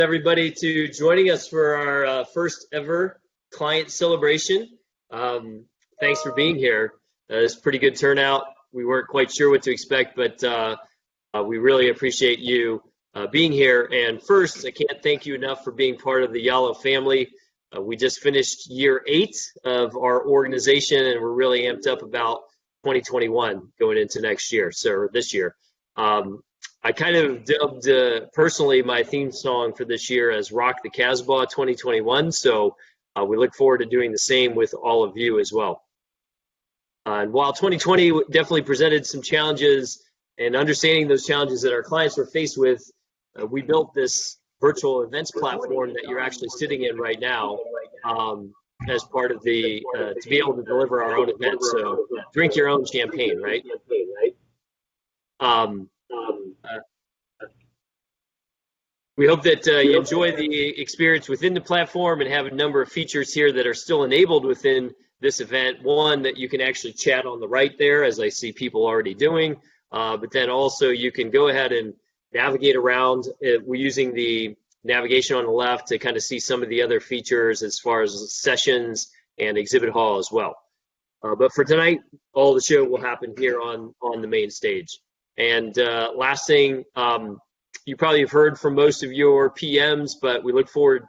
Everybody to joining us for our first ever client celebration. Thanks for being here. It's a pretty good turnout. We weren't quite sure what to expect, but we really appreciate you being here. And first, I can't thank you enough for being part of the Yalo family. We just finished year 8 of our organization, and we're really amped up about 2021 going into next year, so this year. I kind of dubbed personally my theme song for this year as Rock the Casbah 2021, so we look forward to doing the same with all of you as well. And while 2020 definitely presented some challenges, and understanding those challenges that our clients were faced with, we built this virtual events platform that you're actually sitting in right now as part of the, to be able to deliver our own events. So drink your own champagne, right? We hope that you enjoy the experience within the platform and have a number of features here that are still enabled within this event. One, that you can actually chat on the right there, as I see people already doing, but then also you can go ahead and navigate around. We're using the navigation on the left to kind of see some of the other features as far as sessions and exhibit hall as well. But for tonight, all the show will happen here on the main stage. And last thing, you probably have heard from most of your PMs, but we look forward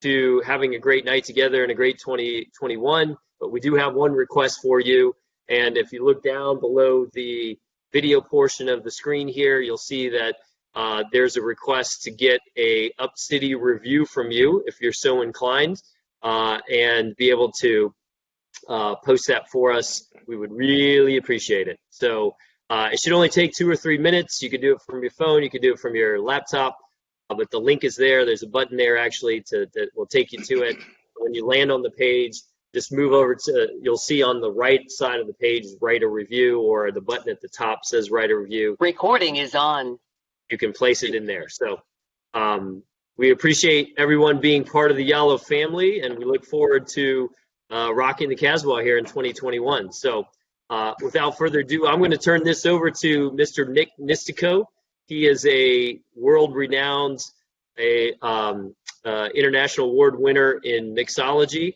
to having a great night together and a great 2021. But we do have one request for you. And if you look down below the video portion of the screen here, you'll see that there's a request to get a Up-City review from you, if you're so inclined, and be able to post that for us. We would really appreciate it. So it should only take 2 or 3 minutes. You can do it from your phone, you can do it from your laptop, but the link is there. There's a button there actually that will take you to it. When you land on the page, just move over to, you'll see on the right side of the page, write a review, or the button at the top says write a review. Recording is on. You can place it in there. So we appreciate everyone being part of the Yalo family, and we look forward to rocking the Casbah here in 2021. So without further ado, I'm going to turn this over to Mr. Nick Nistico. He is a world-renowned, international award winner in mixology.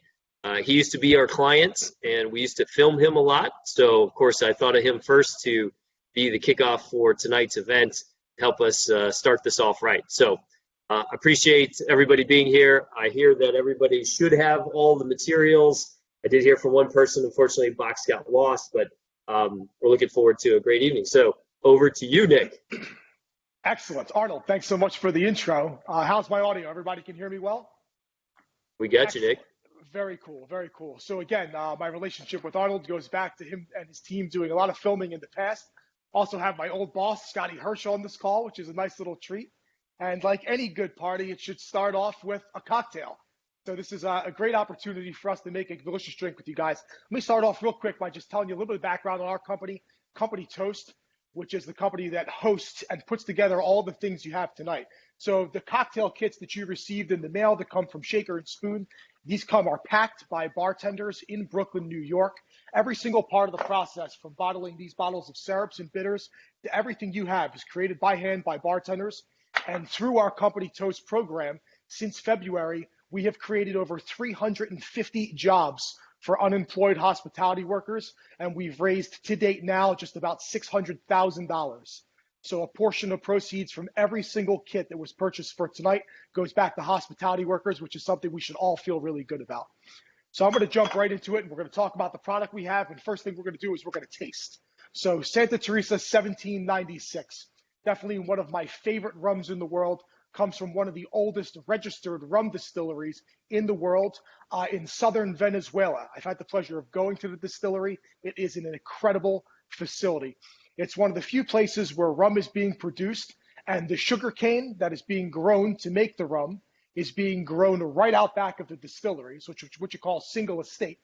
He used to be our client, and we used to film him a lot. So, of course, I thought of him first to be the kickoff for tonight's event, help us start this off right. So, appreciate everybody being here. I hear that everybody should have all the materials. I did hear from one person, unfortunately, box got lost, but we're looking forward to a great evening. So, over to you, Nick. Excellent. Arnold, thanks so much for the intro. How's my audio? Everybody can hear me well? We got you, Nick. Very cool, very cool. So again, my relationship with Arnold goes back to him and his team doing a lot of filming in the past. Also have my old boss, Scotty Hirsch, on this call, which is a nice little treat. And like any good party, it should start off with a cocktail. So this is a great opportunity for us to make a delicious drink with you guys. Let me start off real quick by just telling you a little bit of background on our company, Company Toast, which is the company that hosts and puts together all the things you have tonight. So the cocktail kits that you received in the mail that come from Shaker and Spoon, these are packed by bartenders in Brooklyn, New York. Every single part of the process, from bottling these bottles of syrups and bitters to everything you have, is created by hand by bartenders. And through our Company Toast program, since February, we have created over 350 jobs for unemployed hospitality workers, and we've raised to date now just about $600,000. So a portion of proceeds from every single kit that was purchased for tonight goes back to hospitality workers, which is something we should all feel really good about. So I'm going to jump right into it, and we're going to talk about the product we have. And first thing we're going to do is we're going to taste. So Santa Teresa 1796, definitely one of my favorite rums in the world, comes from one of the oldest registered rum distilleries in the world in southern Venezuela. I've had the pleasure of going to the distillery. It is an incredible facility. It's one of the few places where rum is being produced, and the sugar cane that is being grown to make the rum is being grown right out back of the distilleries, which you call single estate.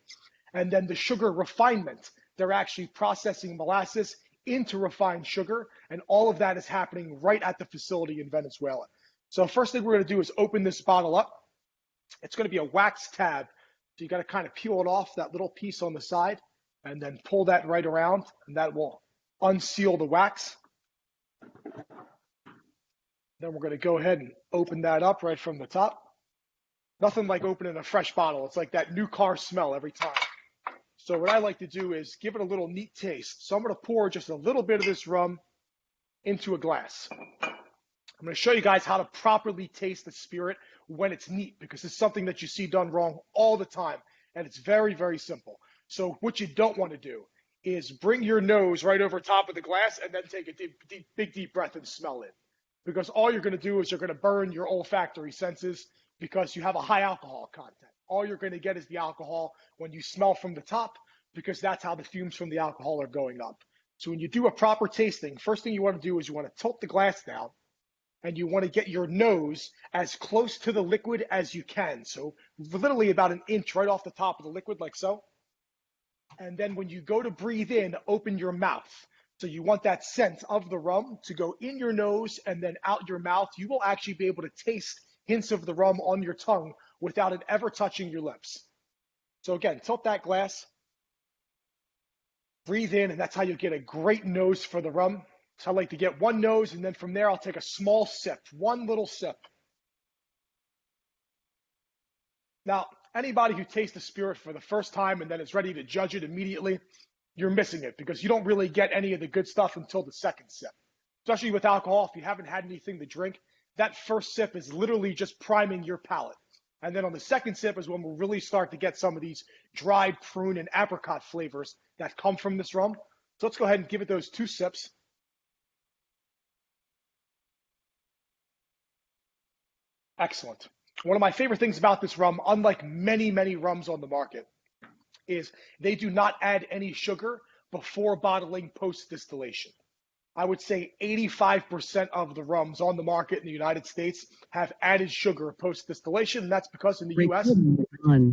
And then the sugar refinement, they're actually processing molasses into refined sugar, and all of that is happening right at the facility in Venezuela. So first thing we're going to do is open this bottle up. It's going to be a wax tab. So you got to kind of peel it off, that little piece on the side, and then pull that right around, and that will unseal the wax. Then we're going to go ahead and open that up right from the top. Nothing like opening a fresh bottle. It's like that new car smell every time. So what I like to do is give it a little neat taste. So I'm going to pour just a little bit of this rum into a glass. I'm going to show you guys how to properly taste the spirit when it's neat, because it's something that you see done wrong all the time, and it's very, very simple. So what you don't want to do is bring your nose right over top of the glass and then take a big, deep breath and smell it, because all you're going to do is you're going to burn your olfactory senses because you have a high alcohol content. All you're going to get is the alcohol when you smell from the top, because that's how the fumes from the alcohol are going up. So when you do a proper tasting, first thing you want to do is you want to tilt the glass down, and you want to get your nose as close to the liquid as you can. So literally about an inch right off the top of the liquid, like so. And then when you go to breathe in, open your mouth. So you want that scent of the rum to go in your nose and then out your mouth. You will actually be able to taste hints of the rum on your tongue without it ever touching your lips. So again, tilt that glass, breathe in, and that's how you get a great nose for the rum. So I like to get one nose, and then from there, I'll take a small sip, one little sip. Now, anybody who tastes the spirit for the first time and then is ready to judge it immediately, you're missing it, because you don't really get any of the good stuff until the second sip. Especially with alcohol, if you haven't had anything to drink, that first sip is literally just priming your palate. And then on the second sip is when we'll really start to get some of these dried prune and apricot flavors that come from this rum. So let's go ahead and give it those 2 sips. Excellent. One of my favorite things about this rum, unlike many, many rums on the market, is they do not add any sugar before bottling post-distillation. I would say 85% of the rums on the market in the United States have added sugar post-distillation, and that's because in the US,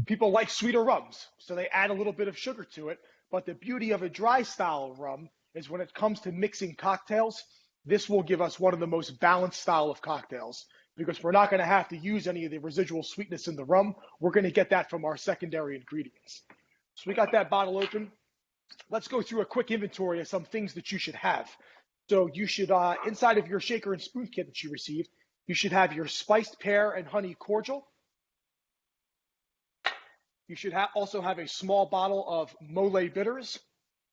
people like sweeter rums, so they add a little bit of sugar to it. But the beauty of a dry style rum is when it comes to mixing cocktails, this will give us one of the most balanced style of cocktails, because we're not going to have to use any of the residual sweetness in the rum. We're going to get that from our secondary ingredients. So we got that bottle open. Let's go through a quick inventory of some things that you should have. So you should, inside of your shaker and spoon kit that you received, you should have your spiced pear and honey cordial. You should also have a small bottle of Mole bitters,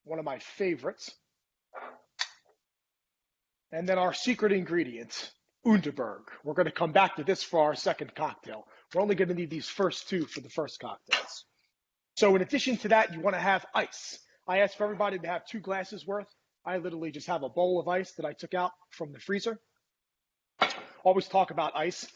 one of my favorites. And then our secret ingredient, Underberg. We're going to come back to this for our second cocktail. We're only going to need these first 2 for the first cocktails. So in addition to that, you want to have ice. I asked for everybody to have 2 glasses worth. I literally just have a bowl of ice that I took out from the freezer. Always talk about ice.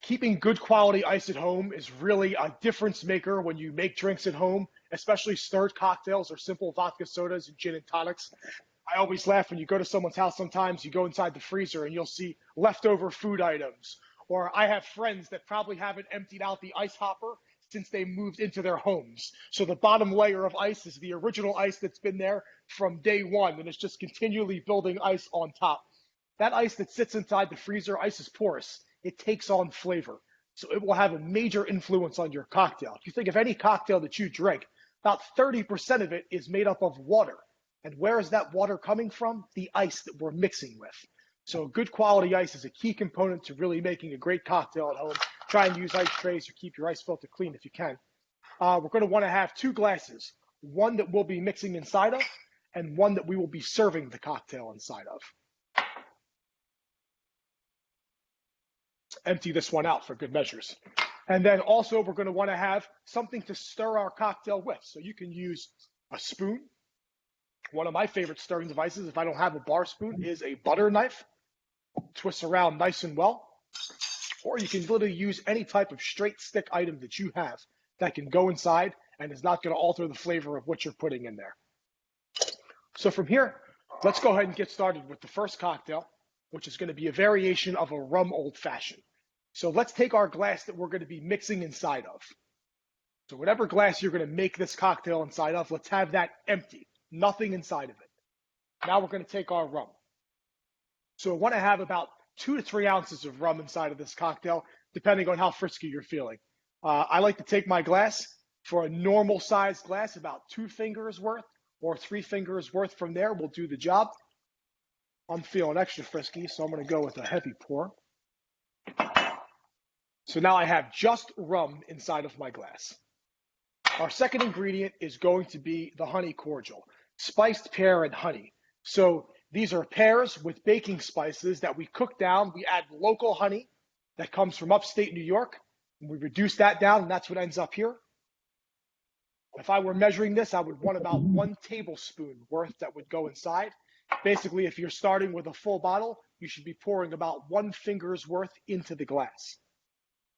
Keeping good quality ice at home is really a difference maker when you make drinks at home, especially stirred cocktails or simple vodka sodas and gin and tonics. I always laugh when you go to someone's house. Sometimes you go inside the freezer and you'll see leftover food items. Or I have friends that probably haven't emptied out the ice hopper since they moved into their homes. So the bottom layer of ice is the original ice that's been there from day one, and it's just continually building ice on top. That ice that sits inside the freezer, ice is porous. It takes on flavor. So it will have a major influence on your cocktail. If you think of any cocktail that you drink, about 30% of it is made up of water. And where is that water coming from? The ice that we're mixing with. So good quality ice is a key component to really making a great cocktail at home. Try and use ice trays or keep your ice filter clean if you can. We're going to want to have 2 glasses, one that we'll be mixing inside of and one that we will be serving the cocktail inside of. Empty this one out for good measures. And then also we're going to want to have something to stir our cocktail with. So you can use a spoon. One of my favorite stirring devices, if I don't have a bar spoon, is a butter knife. Twist around nice and well. Or you can literally use any type of straight stick item that you have that can go inside and is not going to alter the flavor of what you're putting in there. So from here, let's go ahead and get started with the first cocktail, which is going to be a variation of a rum old fashioned. So let's take our glass that we're going to be mixing inside of. So whatever glass you're going to make this cocktail inside of, let's have that empty, nothing inside of it. Now we're going to take our rum. So I want to have about 2 to 3 ounces of rum inside of this cocktail, depending on how frisky you're feeling. I like to take my glass for a normal size glass, about 2 fingers worth or 3 fingers worth from there will do the job. I'm feeling extra frisky, so I'm going to go with a heavy pour. So now I have just rum inside of my glass. Our second ingredient is going to be the honey cordial, spiced pear and honey. So these are pears with baking spices that we cook down. We add local honey that comes from upstate New York, and we reduce that down, and that's what ends up here. If I were measuring this, I would want about 1 tablespoon worth that would go inside. Basically, if you're starting with a full bottle, you should be pouring about 1 finger's worth into the glass.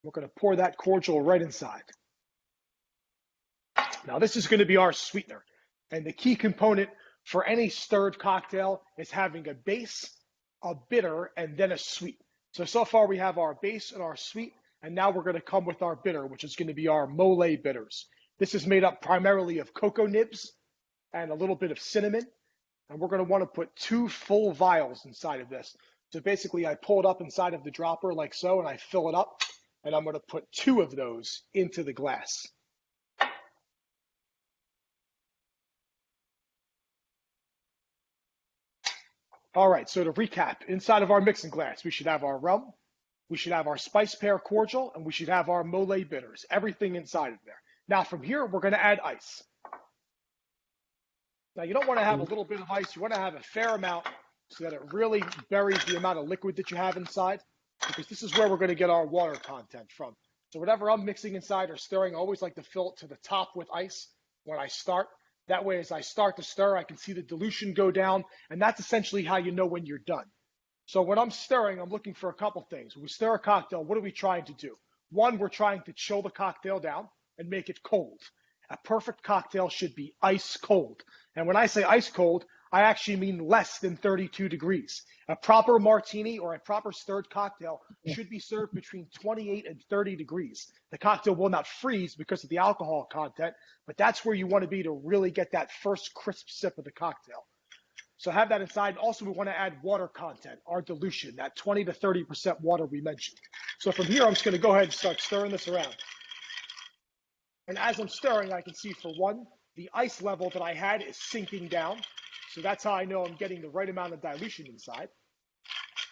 We're going to pour that cordial right inside. Now, this is going to be our sweetener. And the key component for any stirred cocktail is having a base, a bitter, and then a sweet. So far we have our base and our sweet, and now we're going to come with our bitter, which is going to be our mole bitters. This is made up primarily of cocoa nibs and a little bit of cinnamon. And we're going to want to put 2 full vials inside of this. So basically I pull it up inside of the dropper like so, and I fill it up, and I'm going to put 2 of those into the glass. All right, so to recap, inside of our mixing glass, we should have our rum, we should have our spiced pear cordial, and we should have our mole bitters, everything inside of there. Now from here, we're going to add ice. Now you don't want to have a little bit of ice, you want to have a fair amount so that it really buries the amount of liquid that you have inside, because this is where we're going to get our water content from. So whatever I'm mixing inside or stirring, I always like to fill it to the top with ice when I start. That way, as I start to stir, I can see the dilution go down, and that's essentially how you know when you're done. So when I'm stirring, I'm looking for a couple things. When we stir a cocktail, what are we trying to do? One, we're trying to chill the cocktail down and make it cold. A perfect cocktail should be ice cold. And when I say ice cold, I actually mean less than 32 degrees. A proper martini or a proper stirred cocktail should be served between 28 and 30 degrees. The cocktail will not freeze because of the alcohol content, but that's where you want to be to really get that first crisp sip of the cocktail. So have that inside. Also, we want to add water content, our dilution, that 20 to 30% water we mentioned. So from here, I'm just going to go ahead and start stirring this around. And as I'm stirring, I can see, for one, the ice level that I had is sinking down. So that's how I know I'm getting the right amount of dilution inside.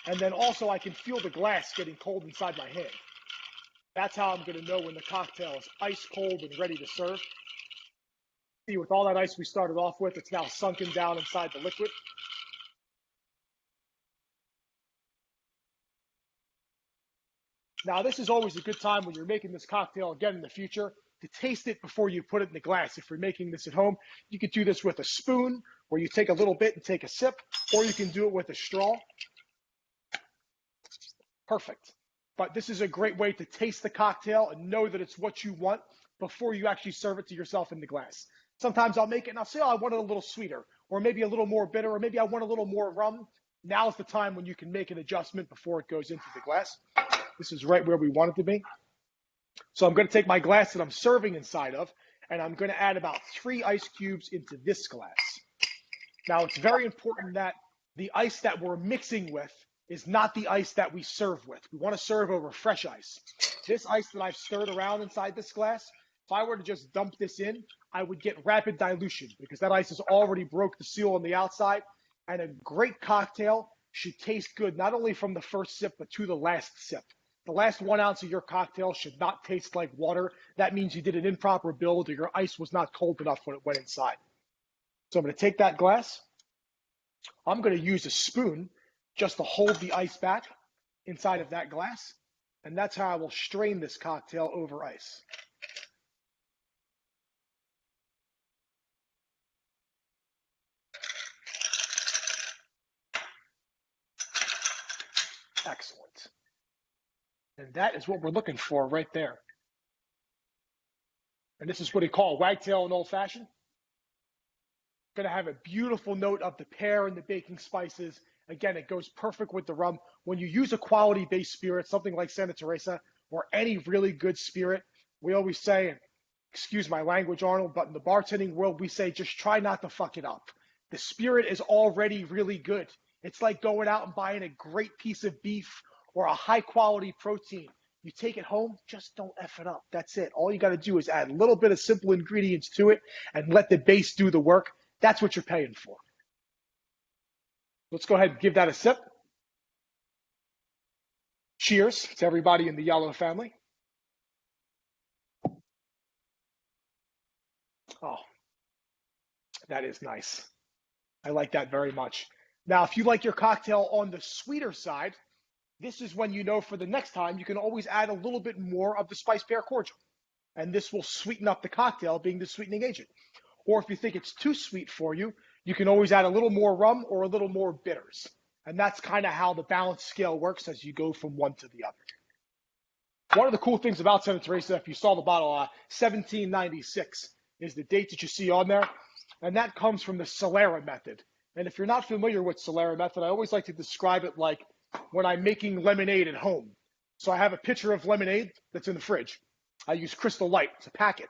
And then also I can feel the glass getting cold inside my hand. That's how I'm going to know when the cocktail is ice cold and ready to serve. See, with all that ice we started off with, it's now sunken down inside the liquid. Now, this is always a good time when you're making this cocktail again in the future to taste it before you put it in the glass. If you're making this at home, you could do this with a spoon, where you take a little bit and take a sip, or you can do it with a straw. Perfect. But this is a great way to taste the cocktail and know that it's what you want before you actually serve it to yourself in the glass. Sometimes I'll make it and I'll say, oh, I want it a little sweeter, or maybe a little more bitter, or maybe I want a little more rum. Now's the time when you can make an adjustment before it goes into the glass. This is right where we want it to be. So I'm going to take my glass that I'm serving inside of, and I'm going to add about 3 ice cubes into this glass. Now, it's very important that the ice that we're mixing with is not the ice that we serve with. We want to serve over fresh ice. This ice that I've stirred around inside this glass, if I were to just dump this in, I would get rapid dilution because that ice has already broke the seal on the outside. And a great cocktail should taste good, not only from the first sip, but to the last sip. The last 1 ounce of your cocktail should not taste like water. That means you did an improper build, or your ice was not cold enough when it went inside. So I'm going to take that glass. I'm going to use a spoon just to hold the ice back inside of that glass. And that's how I will strain this cocktail over ice. Excellent. And that is what we're looking for right there. And this is what we call wagtail and old fashioned. Going to have a beautiful note of the pear and the baking spices. Again, it goes perfect with the rum. When you use a quality-based spirit, something like Santa Teresa or any really good spirit, we always say, excuse my language, Arnold, but in the bartending world, we say just try not to fuck it up. The spirit is already really good. It's like going out and buying a great piece of beef or a high-quality protein. You take it home, just don't F it up. That's it. All you got to do is add a little bit of simple ingredients to it and let the base do the work. That's what you're paying for. Let's go ahead and give that a sip. Cheers to everybody in the yellow family. Oh, that is nice. I like that very much. Now, if you like your cocktail on the sweeter side, this is when you know for the next time you can always add a little bit more of the spice pear cordial. And this will sweeten up the cocktail, being the sweetening agent. Or if you think it's too sweet for you, you can always add a little more rum or a little more bitters. And that's kind of how the balance scale works as you go from one to the other. One of the cool things about Santa Teresa, if you saw the bottle, 1796 is the date that you see on there. And that comes from the Solera method. And if you're not familiar with Solera method, I always like to describe it like when I'm making lemonade at home. So I have a pitcher of lemonade that's in the fridge. I use Crystal Light to pack it.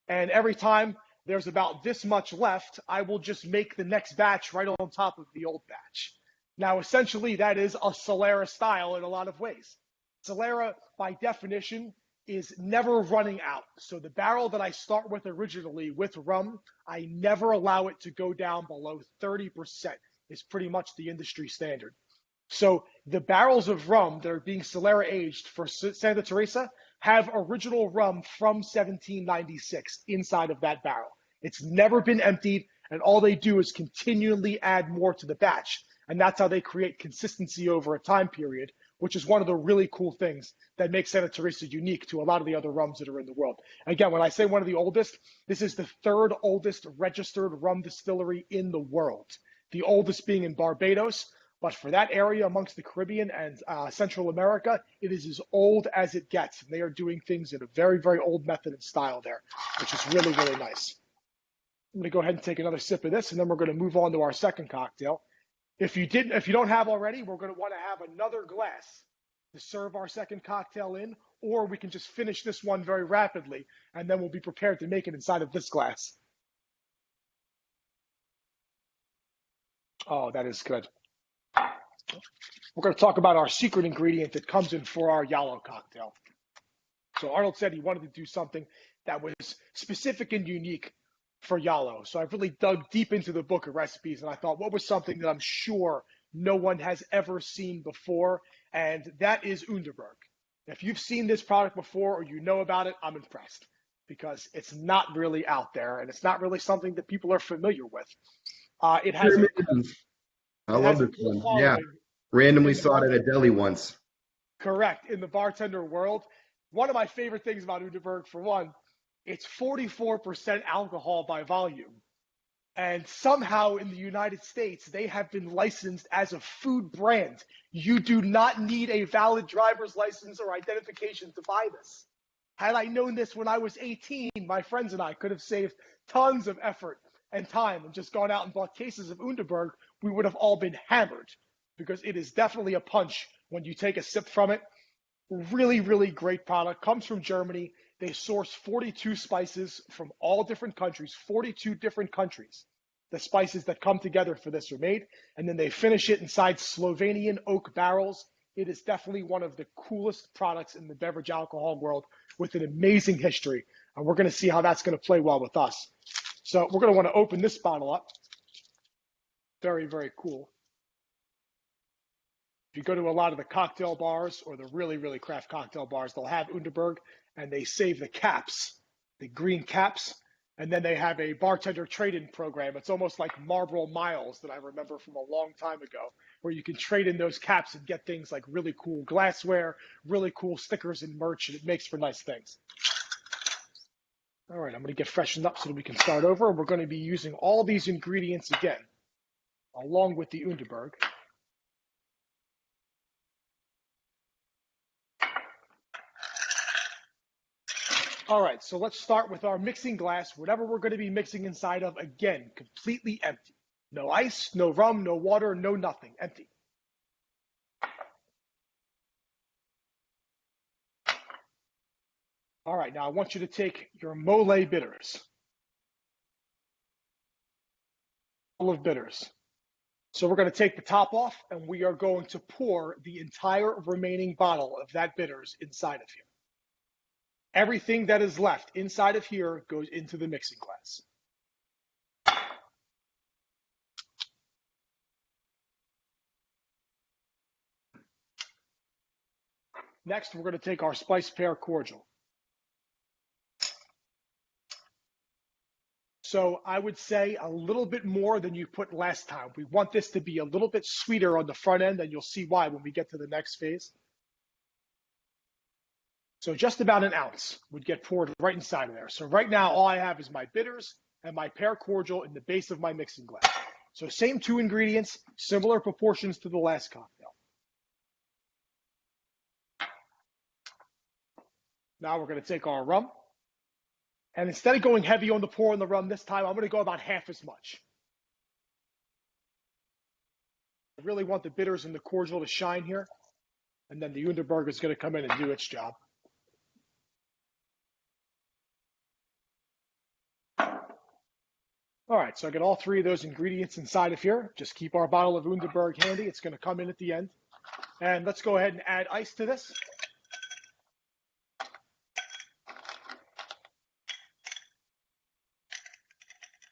And every time there's about this much left, I will just make the next batch right on top of the old batch. Now, essentially, that is a Solera style in a lot of ways. Solera, by definition, is never running out. So the barrel that I start with originally with rum, I never allow it to go down below 30%. Is pretty much the industry standard. So the barrels of rum that are being Solera aged for Santa Teresa have original rum from 1796 inside of that barrel. It's never been emptied, and all they do is continually add more to the batch. And that's how they create consistency over a time period, which is one of the really cool things that makes Santa Teresa unique to a lot of the other rums that are in the world. Again, when I say one of the oldest, this is the third oldest registered rum distillery in the world. The oldest being in Barbados, but for that area amongst the Caribbean and Central America, it is as old as it gets. And they are doing things in a very, very old method and style there, which is really, really nice. I'm going to go ahead and take another sip of this, and then we're going to move on to our second cocktail. If you don't have already, we're going to want to have another glass to serve our second cocktail in, or we can just finish this one very rapidly, and then we'll be prepared to make it inside of this glass. Oh, that is good. We're going to talk about our secret ingredient that comes in for our yellow cocktail. So Arnold said he wanted to do something that was specific and unique for yellow. So I've really dug deep into the book of recipes, and I thought, what was something that I'm sure no one has ever seen before? And that is Underberg. If you've seen this product before or you know about it, I'm impressed, because it's not really out there, and it's not really something that people are familiar with. It has I love this one. Yeah. Randomly saw it at a deli once. Correct. In the bartender world, one of my favorite things about Underberg, for one, it's 44% alcohol by volume. And somehow in the United States, they have been licensed as a food brand. You do not need a valid driver's license or identification to buy this. Had I known this when I was 18, my friends and I could have saved tons of effort and time and just gone out and bought cases of Underberg. We would have all been hammered, because it is definitely a punch when you take a sip from it. Really, really great product. Comes from Germany. They source 42 spices from all different countries, 42 different countries. The spices that come together for this are made, and then they finish it inside Slovenian oak barrels. It is definitely one of the coolest products in the beverage alcohol world, with an amazing history. And we're going to see how that's going to play well with us. So we're going to want to open this bottle up. Very, very cool. If you go to a lot of the cocktail bars or the really, really craft cocktail bars, they'll have Underberg, and they save the caps, the green caps, and then they have a bartender trade-in program. It's almost like Marlboro Miles that I remember from a long time ago, where you can trade in those caps and get things like really cool glassware, really cool stickers and merch, and it makes for nice things. All right, I'm going to get freshened up so that we can start over. We're going to be using all these ingredients again, along with the Underberg. All right, so let's start with our mixing glass. Whatever we're going to be mixing inside of, again, completely empty. No ice, no rum, no water, no nothing, empty. All right, now I want you to take your Mole bitters, full of bitters. So we're going to take the top off, and we are going to pour the entire remaining bottle of that bitters inside of here. Everything that is left inside of here goes into the mixing glass. Next, we're going to take our spice pear cordial. So I would say a little bit more than you put last time. We want this to be a little bit sweeter on the front end, and you'll see why when we get to the next phase. So just about an ounce would get poured right inside of there. So right now, all I have is my bitters and my pear cordial in the base of my mixing glass. So same 2 ingredients, similar proportions to the last cocktail. Now we're going to take our rum. And instead of going heavy on the pour on the rum this time, I'm going to go about half as much. I really want the bitters and the cordial to shine here. And then the Underberg is going to come in and do its job. All right, so I got all 3 of those ingredients inside of here. Just keep our bottle of Underberg handy. It's going to come in at the end. And let's go ahead and add ice to this.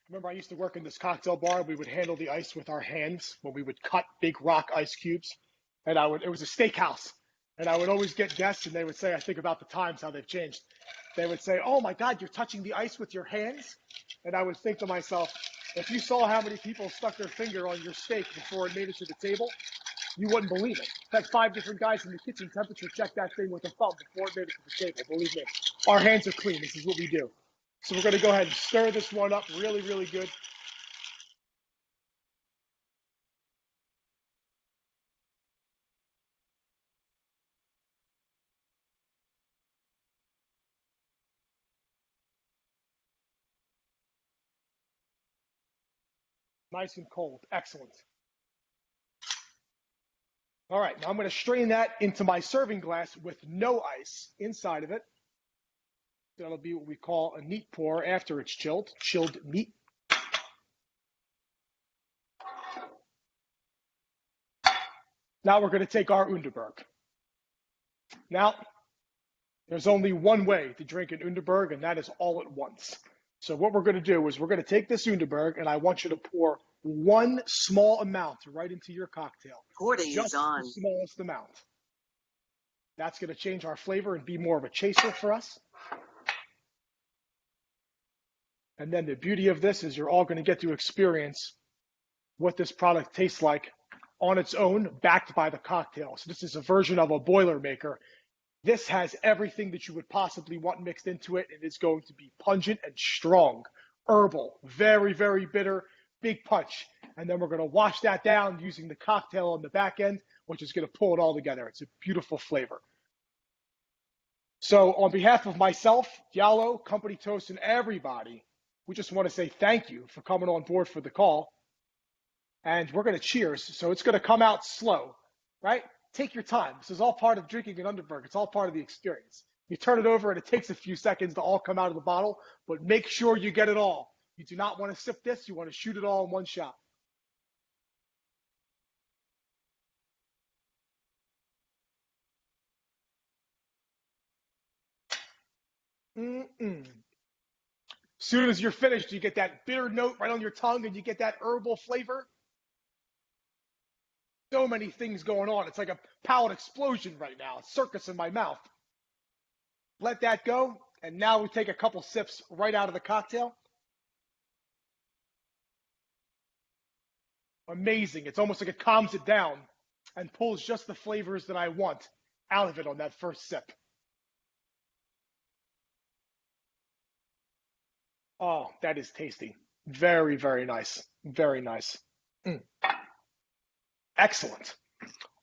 Remember, I used to work in this cocktail bar. We would handle the ice with our hands when we would cut big rock ice cubes. And it was a steakhouse. And I would always get guests, and they would say, I think about the times, how they've changed. They would say, oh my God, you're touching the ice with your hands? And I would think to myself, if you saw how many people stuck their finger on your steak before it made it to the table, you wouldn't believe it. In fact, 5 different guys in the kitchen temperature checked that thing with a thumb before it made it to the table. Believe me, our hands are clean. This is what we do. So we're going to go ahead and stir this one up really, really good. Nice and cold. Excellent. All right, now I'm going to strain that into my serving glass with no ice inside of it. That'll be what we call a neat pour after it's chilled neat. Now we're going to take our Underberg. Now, there's only one way to drink an Underberg, and that is all at once. So what we're going to do is we're going to take this Underberg, and I want you to pour one small amount right into your cocktail. Just the smallest amount. That's going to change our flavor and be more of a chaser for us. And then the beauty of this is you're all going to get to experience what this product tastes like on its own, backed by the cocktail. So this is a version of a Boilermaker. This has everything that you would possibly want mixed into it. It is going to be pungent and strong, herbal, very, very bitter, big punch. And then we're going to wash that down using the cocktail on the back end, which is going to pull it all together. It's a beautiful flavor. So on behalf of myself, Diallo, Company Toast, and everybody, we just want to say thank you for coming on board for the call. And we're going to cheers. So it's going to come out slow, right? Take your time. This is all part of drinking an Underberg. It's all part of the experience. You turn it over and it takes a few seconds to all come out of the bottle, but make sure you get it all. You do not want to sip this. You want to shoot it all in one shot. As soon as you're finished, you get that bitter note right on your tongue and you get that herbal flavor. So many things going on. It's like a palate explosion right now. A circus in my mouth. Let that go. And now we take a couple sips right out of the cocktail. Amazing. It's almost like it calms it down and pulls just the flavors that I want out of it on that first sip. Oh, that is tasty. Very, very nice. Very nice. Excellent.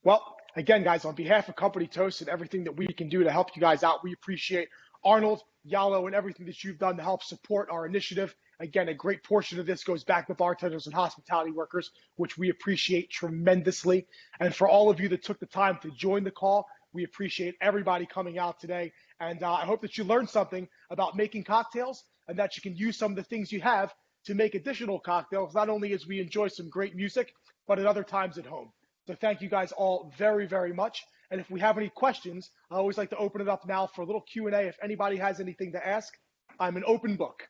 Well, again, guys, on behalf of Company Toast and everything that we can do to help you guys out, we appreciate Arnold, Yallo, and everything that you've done to help support our initiative. Again, a great portion of this goes back to bartenders and hospitality workers, which we appreciate tremendously. And for all of you that took the time to join the call, we appreciate everybody coming out today. And I hope that you learned something about making cocktails and that you can use some of the things you have to make additional cocktails, not only as we enjoy some great music, but at other times at home. So thank you guys all very, very much. And if we have any questions, I always like to open it up now for a little Q&A. If anybody has anything to ask, I'm an open book.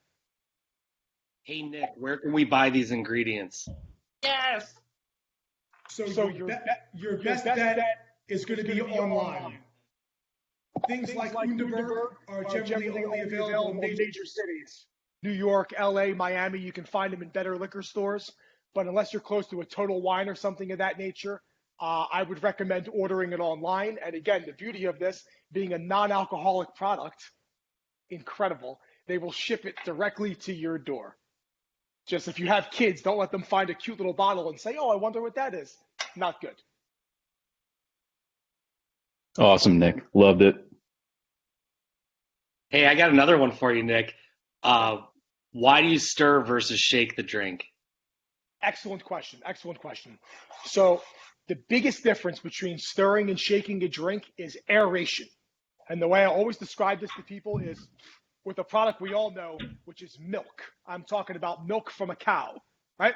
Hey, Nick, where can we buy these ingredients? Yes. So your best bet is going to be online. Things like Underberg are generally only available in major cities. New York, LA, Miami, you can find them in better liquor stores. But unless you're close to a Total Wine or something of that nature, I would recommend ordering it online. And again, the beauty of this being a non-alcoholic product, incredible. They will ship it directly to your door. Just if you have kids, don't let them find a cute little bottle and say, oh, I wonder what that is. Not good. Awesome, Nick. Loved it. Hey, I got another one for you, Nick. Why do you stir versus shake the drink? Excellent question. Excellent question. So the biggest difference between stirring and shaking a drink is aeration. And the way I always describe this to people is with a product we all know, which is milk. I'm talking about milk from a cow, right?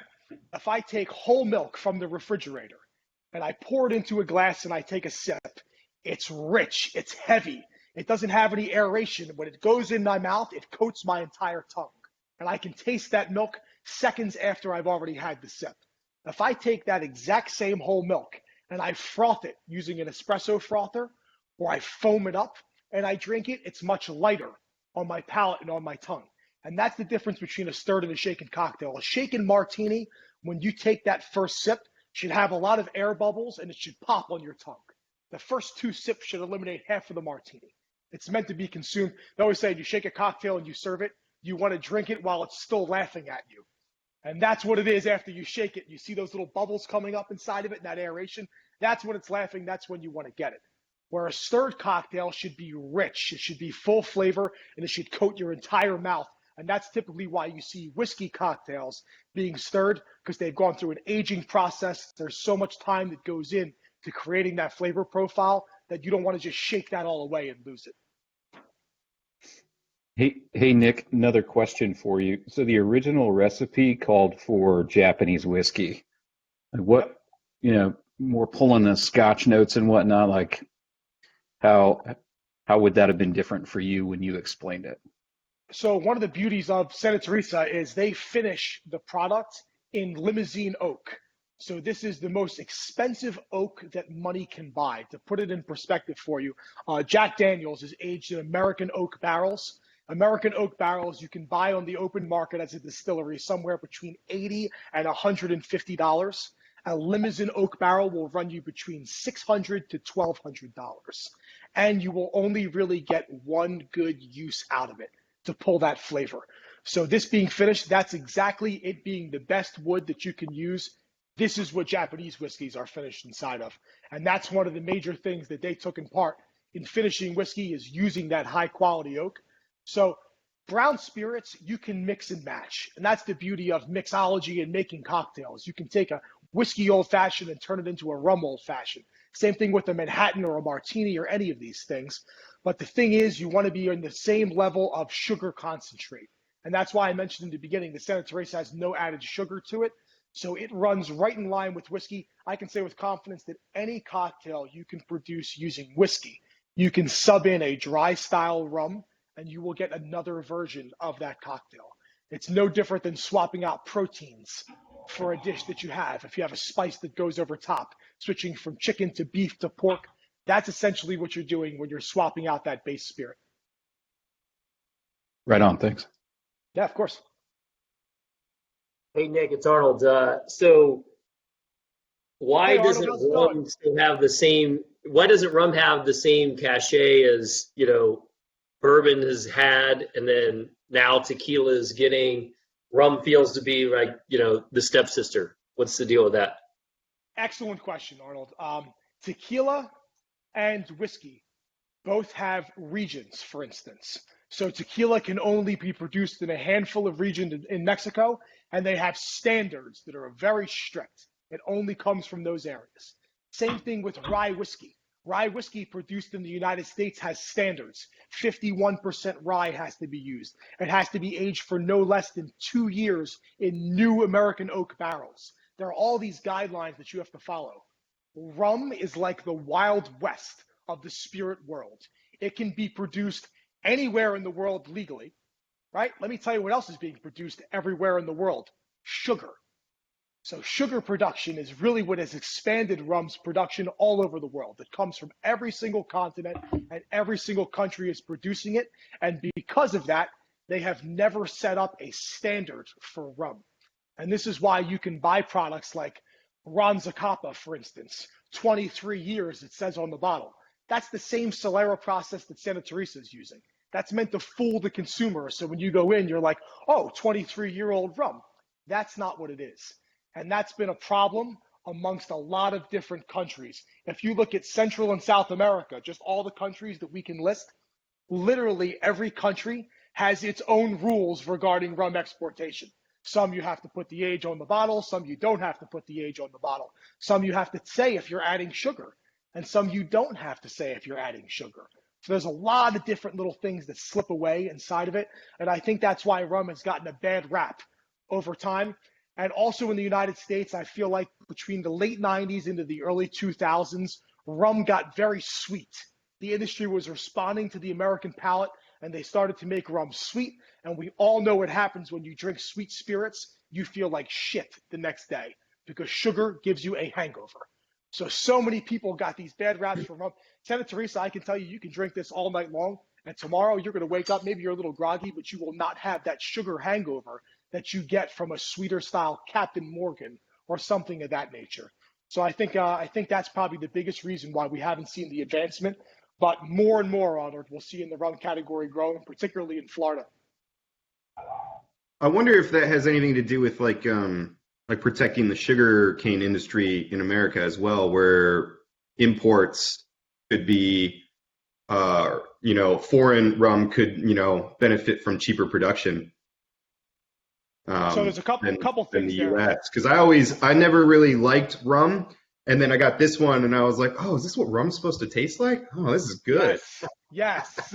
If I take whole milk from the refrigerator and I pour it into a glass and I take a sip, it's rich, it's heavy. It doesn't have any aeration. When it goes in my mouth, it coats my entire tongue. And I can taste that milk seconds after I've already had the sip. If I take that exact same whole milk and I froth it using an espresso frother, or I foam it up and I drink it, it's much lighter on my palate and on my tongue. And that's the difference between a stirred and a shaken cocktail. A shaken martini, when you take that first sip, should have a lot of air bubbles and it should pop on your tongue. The first two sips should eliminate half of the martini. It's meant to be consumed. They always say you shake a cocktail and you serve it, you want to drink it while it's still laughing at you. And that's what it is after you shake it. You see those little bubbles coming up inside of it and that aeration. That's when it's laughing. That's when you want to get it. Where a stirred cocktail should be rich. It should be full flavor and it should coat your entire mouth. And that's typically why you see whiskey cocktails being stirred, because they've gone through an aging process. There's so much time that goes in to creating that flavor profile that you don't want to just shake that all away and lose it. Hey, Nick, another question for you. So the original recipe called for Japanese whiskey. Like what, more pulling the Scotch notes and whatnot, like how would that have been different for you when you explained it? So one of the beauties of Santa Teresa is they finish the product in limousine oak. So this is the most expensive oak that money can buy. To put it in perspective for you, Jack Daniels is aged in American oak barrels. American oak barrels you can buy on the open market as a distillery somewhere between $80 and $150. A limousine oak barrel will run you between $600 to $1,200. And you will only really get one good use out of it to pull that flavor. So this being finished, that's exactly it being the best wood that you can use. This is what Japanese whiskeys are finished inside of. And that's one of the major things that they took in part in finishing whiskey is using that high quality oak. So brown spirits, you can mix and match. And that's the beauty of mixology and making cocktails. You can take a whiskey old fashioned and turn it into a rum old fashioned. Same thing with a Manhattan or a martini or any of these things. But the thing is, you want to be in the same level of sugar concentrate. And that's why I mentioned in the beginning, the Santa Teresa has no added sugar to it. So it runs right in line with whiskey. I can say with confidence that any cocktail you can produce using whiskey, you can sub in a dry style rum and you will get another version of that cocktail. It's no different than swapping out proteins for a dish that you have. If you have a spice that goes over top, switching from chicken to beef to pork, that's essentially what you're doing when you're swapping out that base spirit. Right on, thanks. Yeah, of course. Hey, Nick, it's Arnold. So why Hey, Arnold, doesn't how's it going? rum still have the same, why doesn't rum have the same cachet as, bourbon has had, and then now tequila is getting, rum feels to be like, the stepsister. What's the deal with that? Excellent question, Arnold. Tequila and whiskey both have regions, for instance. So tequila can only be produced in a handful of regions in Mexico, and they have standards that are very strict. It only comes from those areas. Same thing with rye whiskey. Rye whiskey produced in the United States has standards. 51% rye has to be used. It has to be aged for no less than 2 years in new American oak barrels. There are all these guidelines that you have to follow. Rum is like the Wild West of the spirit world. It can be produced anywhere in the world legally, right? Let me tell you what else is being produced everywhere in the world. Sugar. So sugar production is really what has expanded rum's production all over the world. It comes from every single continent, and every single country is producing it. And because of that, they have never set up a standard for rum. And this is why you can buy products like Ron Zacapa, for instance, 23 years, it says on the bottle. That's the same Solera process that Santa Teresa is using. That's meant to fool the consumer. So when you go in, you're like, oh, 23-year-old rum. That's not what it is. And that's been a problem amongst a lot of different countries. If you look at Central and South America, just all the countries that we can list, literally every country has its own rules regarding rum exportation. Some you have to put the age on the bottle, some you don't have to put the age on the bottle. Some you have to say if you're adding sugar, and some you don't have to say if you're adding sugar. So there's a lot of different little things that slip away inside of it. And I think that's why rum has gotten a bad rap over time. And also in the United States, I feel like between the late 90s into the early 2000s, rum got very sweet. The industry was responding to the American palate, and they started to make rum sweet. And we all know what happens when you drink sweet spirits. You feel like shit the next day because sugar gives you a hangover. So many people got these bad raps from rum. Santa Teresa, I can tell you, you can drink this all night long. And tomorrow you're going to wake up, maybe you're a little groggy, but you will not have that sugar hangover that you get from a sweeter style Captain Morgan or something of that nature. So I think that's probably the biggest reason why we haven't seen the advancement. But more and more, Arnold, we'll see in the rum category growing, particularly in Florida. I wonder if that has anything to do with like protecting the sugar cane industry in America as well, where imports could be, foreign rum could, benefit from cheaper production. So there's a couple than things the there. US, because I never really liked rum, and then I got this one, and I was like, oh, is this what rum's supposed to taste like? Oh, this is good. Yes.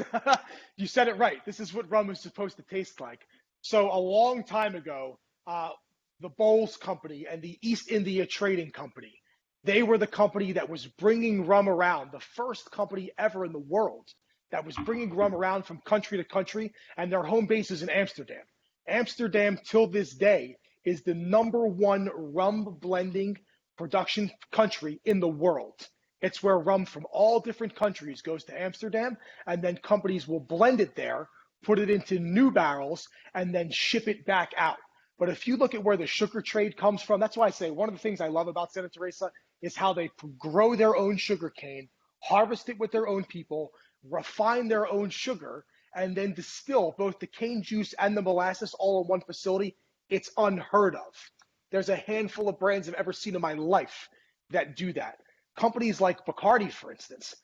You said it right. This is what rum is supposed to taste like. So a long time ago, the Bowles Company and the East India Trading Company, they were the company that was bringing rum around, the first company ever in the world that was bringing rum around from country to country, and their home base is in Amsterdam. Amsterdam, till this day, is the #1 rum blending production country in the world. It's where rum from all different countries goes to Amsterdam, and then companies will blend it there, put it into new barrels, and then ship it back out. But if you look at where the sugar trade comes from, that's why I say one of the things I love about Santa Teresa is how they grow their own sugar cane, harvest it with their own people, refine their own sugar, and then distill both the cane juice and the molasses all in one facility. It's unheard of. There's a handful of brands I've ever seen in my life that do that. Companies like Bacardi, for instance,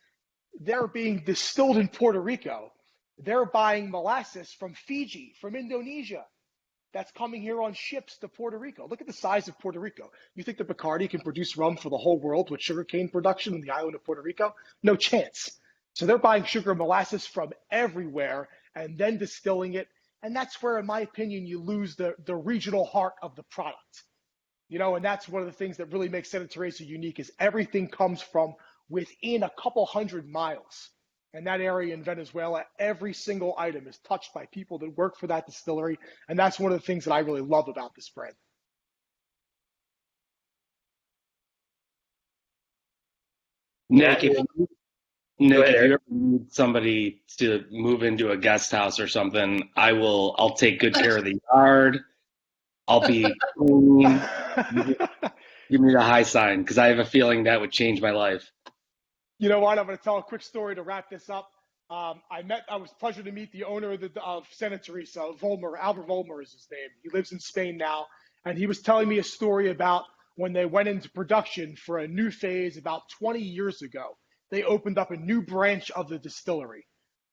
they're being distilled in Puerto Rico. They're buying molasses from Fiji, from Indonesia. That's coming here on ships to Puerto Rico. Look at the size of Puerto Rico. You think that Bacardi can produce rum for the whole world with sugarcane production in the island of Puerto Rico? No chance. So they're buying sugar and molasses from everywhere and then distilling it. And that's where, in my opinion, you lose the regional heart of the product. And that's one of the things that really makes Santa Teresa unique is everything comes from within a couple hundred miles. And that area in Venezuela, every single item is touched by people that work for that distillery. And that's one of the things that I really love about this brand. Nick, if you ever need somebody to move into a guest house or something, I'll take good care of the yard. I'll be clean. Give me the high sign, because I have a feeling that would change my life. You know what? I'm going to tell a quick story to wrap this up. I was pleasure to meet the owner of Santa Teresa, Volmer. Albert Volmer is his name. He lives in Spain now. And he was telling me a story about when they went into production for a new phase about 20 years ago. They opened up a new branch of the distillery.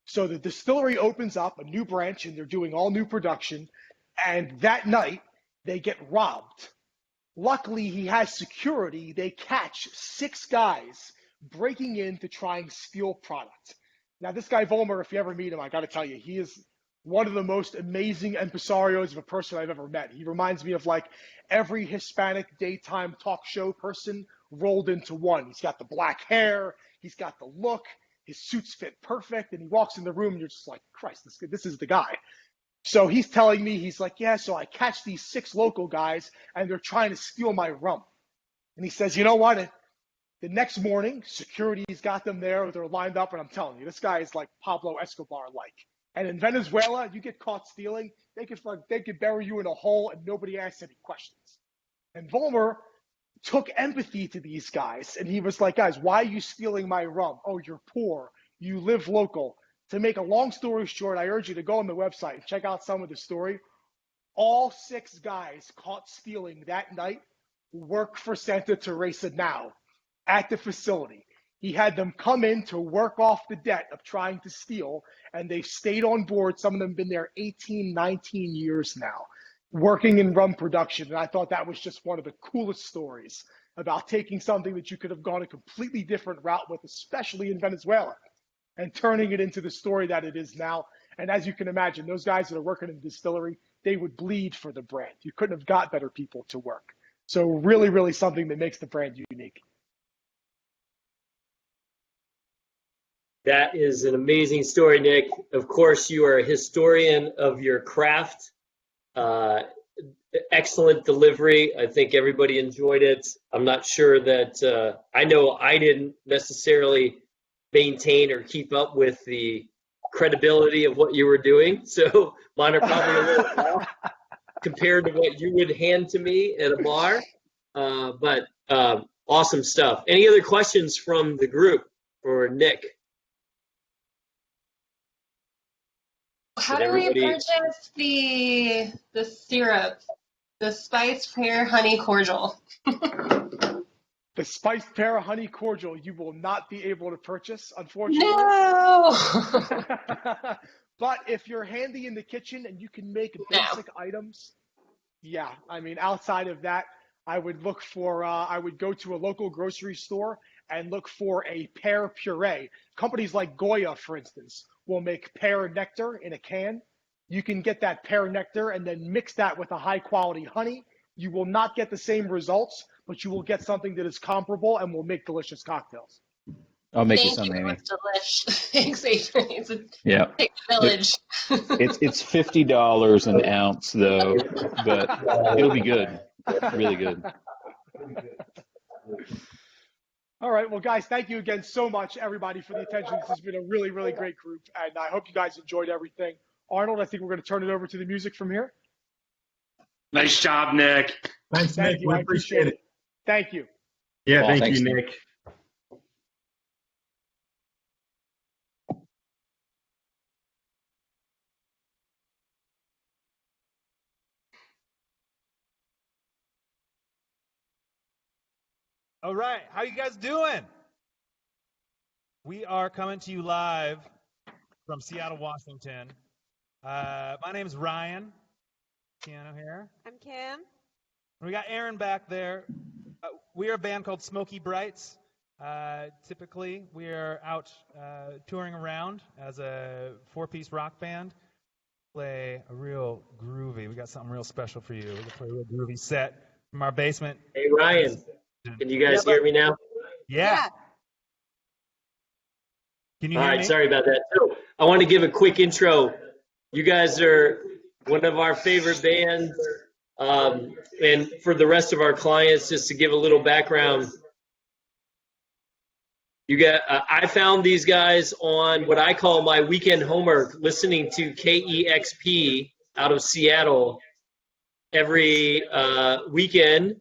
So the distillery opens up a new branch and they're doing all new production. And that night they get robbed. Luckily, he has security. They catch 6 guys breaking in to try and steal product. Now, this guy Volmer, if you ever meet him, I got to tell you, he is one of the most amazing impresarios of a person I've ever met. He reminds me of like every Hispanic daytime talk show person rolled into one. He's got the black hair, he's got the look, his suits fit perfect, and he walks in the room and you're just like, Christ, this is the guy. So he's telling me, he's like, yeah, so I catch these 6 local guys and they're trying to steal my rum. And he says, you know what? The next morning, security's got them there. They're lined up. And I'm telling you, this guy is like Pablo Escobar-like. And in Venezuela, you get caught stealing, they could bury you in a hole and nobody asks any questions. And Vollmer took empathy to these guys. And he was like, guys, why are you stealing my rum? Oh, you're poor. You live local. To make a long story short, I urge you to go on the website and check out some of the story. All 6 guys caught stealing that night work for Santa Teresa now at the facility. He had them come in to work off the debt of trying to steal, and they've stayed on board. Some of them have been there 18, 19 years now, working in rum production. And I thought that was just one of the coolest stories about taking something that you could have gone a completely different route with, especially in Venezuela, and turning it into the story that it is now. And as you can imagine, those guys that are working in the distillery, they would bleed for the brand. You couldn't have got better people to work. So really, really something that makes the brand unique. That is an amazing story, Nick. Of course, you are a historian of your craft. Excellent delivery. I think everybody enjoyed it. I'm not sure that I know I didn't necessarily maintain or keep up with the credibility of what you were doing. So mine are probably a little off compared to what you would hand to me at a bar. But awesome stuff. Any other questions from the group for Nick? How do we purchase the syrup, the spiced pear honey cordial? The spiced pear honey cordial you will not be able to purchase, unfortunately. No. But if you're handy in the kitchen and you can make basic items, yeah. I mean, outside of that, I would look for, I would go to a local grocery store and look for a pear puree. Companies like Goya, for instance, will make pear nectar in a can. You can get that pear nectar and then mix that with a high quality honey. You will not get the same results, but you will get something that is comparable and will make delicious cocktails. I'll make you Thank some, you. Amy. It's delish. Thanks, Adrian. It's a Yeah. big village. It's $50 an ounce though, but it'll be good. Really good. All right. Well, guys, thank you again so much, everybody, for the attention. This has been a really, really great group, and I hope you guys enjoyed everything. Arnold, I think we're going to turn it over to the music from here. Nice job, Nick. Thanks, Thank Nick. you. We I appreciate it. Thank you. Yeah, Well, thank thanks, you, Nick. Nick. All right, how you guys doing? We are coming to you live from Seattle, Washington. My name's Ryan. Piano here. I'm Kim. And we got Aaron back there. We are a band called Smoky Brights. Typically, we are out touring around as a 4-piece rock band. Play a real groovy. We got something real special for you. We're gonna play a real groovy set from our basement. Hey, Ryan, can you guys hear me now? Yeah. Can you All hear right, me? sorry about that. So I want to give a quick intro. You guys are one of our favorite bands. And for the rest of our clients, just to give a little background, I found these guys on what I call my weekend homework, listening to KEXP out of Seattle every weekend.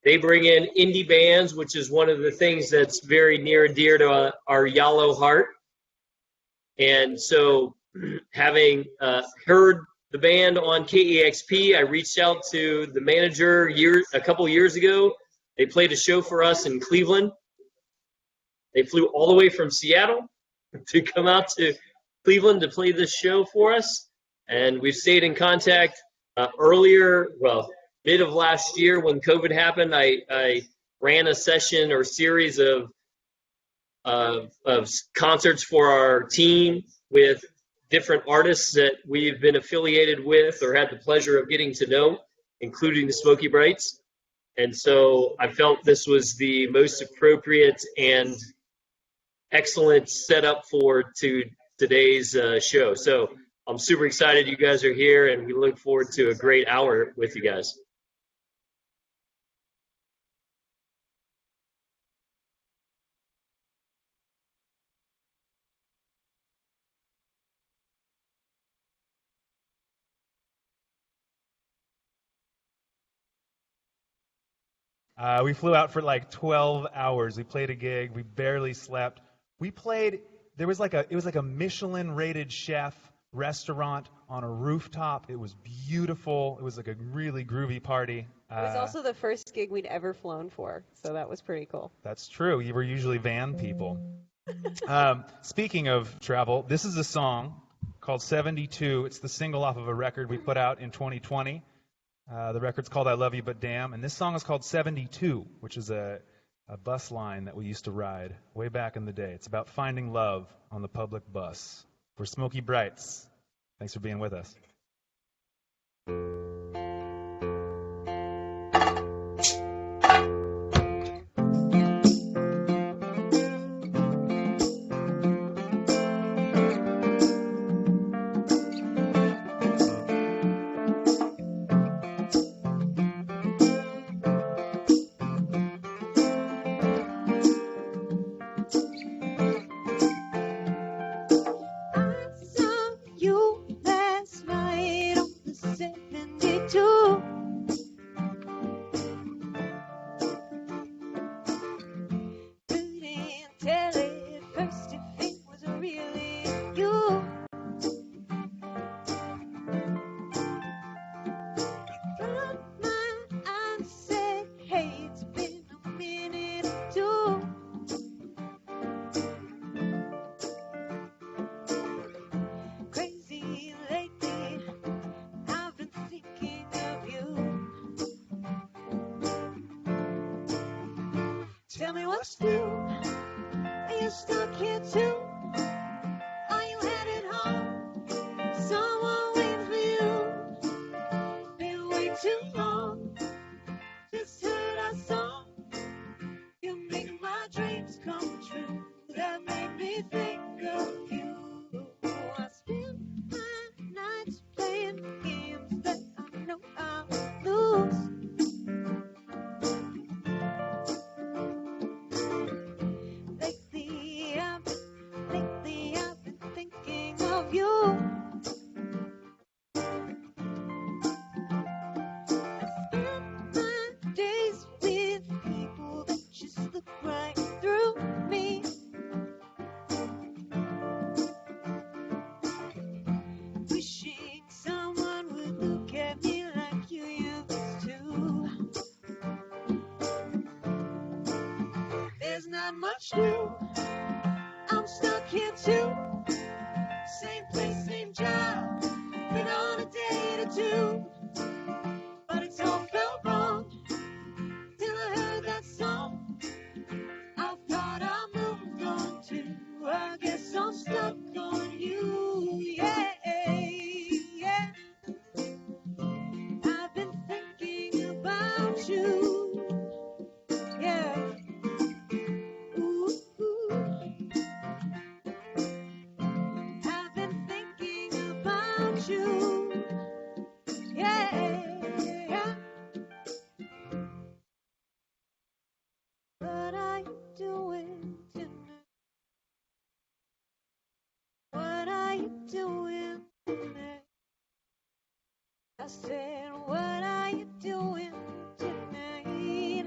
They bring in indie bands, which is one of the things that's very near and dear to our Yalo heart. And so having heard the band on KEXP, I reached out to the manager a couple years ago. They played a show for us in Cleveland. They flew all the way from Seattle to come out to Cleveland to play this show for us. And we've stayed in contact mid of last year when COVID happened. I ran a session or series of concerts for our team with different artists that we've been affiliated with or had the pleasure of getting to know, including the Smoky Brights. And so I felt this was the most appropriate and excellent setup for today's show. So I'm super excited you guys are here, and we look forward to a great hour with you guys. We flew out for like 12 hours. We played a gig. We barely slept. We played. It was like a Michelin-rated chef restaurant on a rooftop. It was beautiful. It was like a really groovy party. It was also the first gig we'd ever flown for, so that was pretty cool. That's true. You were usually van people. Speaking of travel, this is a song called 72. It's the single off of a record we put out in 2020. The record's called I Love You But Damn, and this song is called 72, which is a bus line that we used to ride way back in the day. It's about finding love on the public bus. We're Smoky Brights. Thanks for being with us. Tell me what's new. Are you stuck here too? Are you headed home? Someone waiting for you. Been way too long. Just heard our song. You're making my dreams come true. That made me think of you. I spend my nights playing games that I know I'll lose. Lately I've been thinking of you. I spend my days with people that just look right through me. Wishing someone would look at me like you used to. There's not much new. I'm stuck here too. Same place, same job. Been on a date or two. But it's all felt wrong till I heard that song. I thought I moved on too. I guess I'm stuck on you. Yeah, yeah. I've been thinking about you. Yeah. Ooh, ooh. I've been thinking about you. Yeah. What are you doing tonight? What are you doing tonight? I said, what are you doing tonight?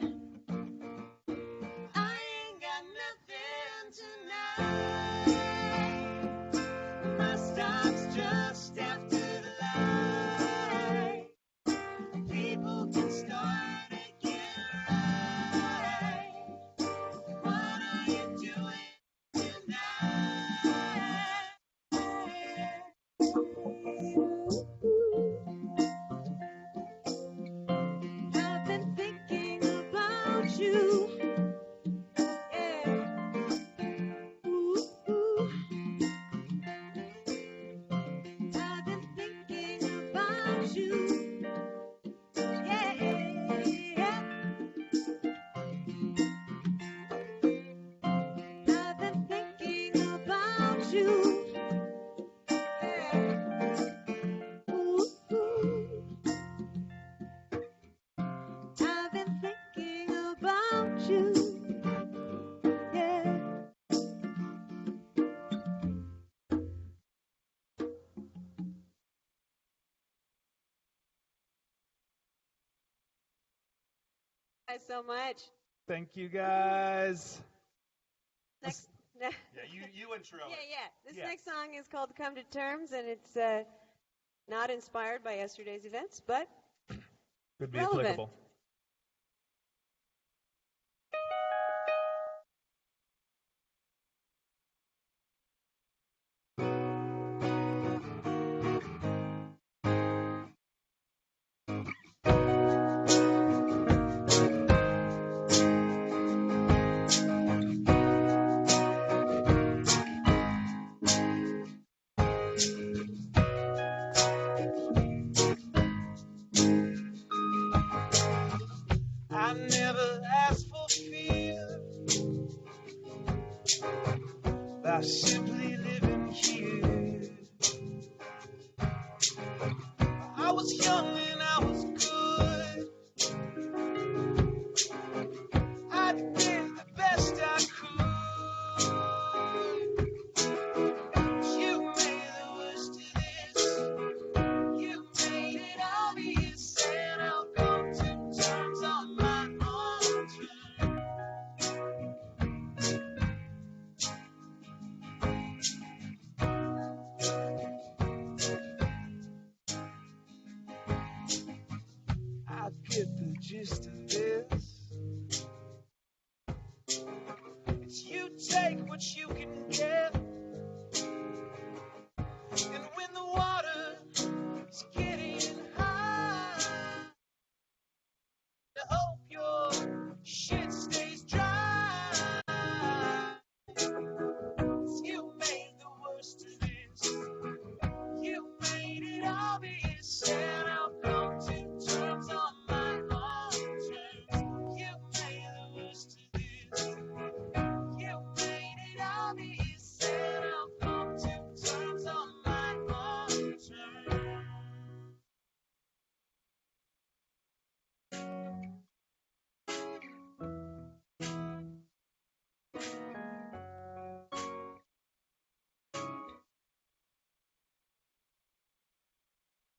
I ain't got nothing tonight. My stop's just after the light. People can start again right. What are you doing tonight? I've been thinking about you. Yeah. Ooh, ooh. I've been thinking about you. Yeah, yeah. I've been thinking about you. Yeah. Guys, so much. Thank you, guys. Next, Yeah, you intro it. yeah. This Yeah. next song is called "Come to Terms," and it's not inspired by yesterday's events, but Could be relevant. applicable. I never asked for fear by simply living here. I was young and I was good. I did the best I could. You made the worst of this. You made it obvious, and I'll come to terms on my own I get the gist of this. It's you take what you can get. And when the water is getting high, I hope your shit stays dry. You made the worst of this. You made it obvious, and I'll come to terms on my own terms. You made the worst of this. You made it obvious, and I'll come to terms on my own terms.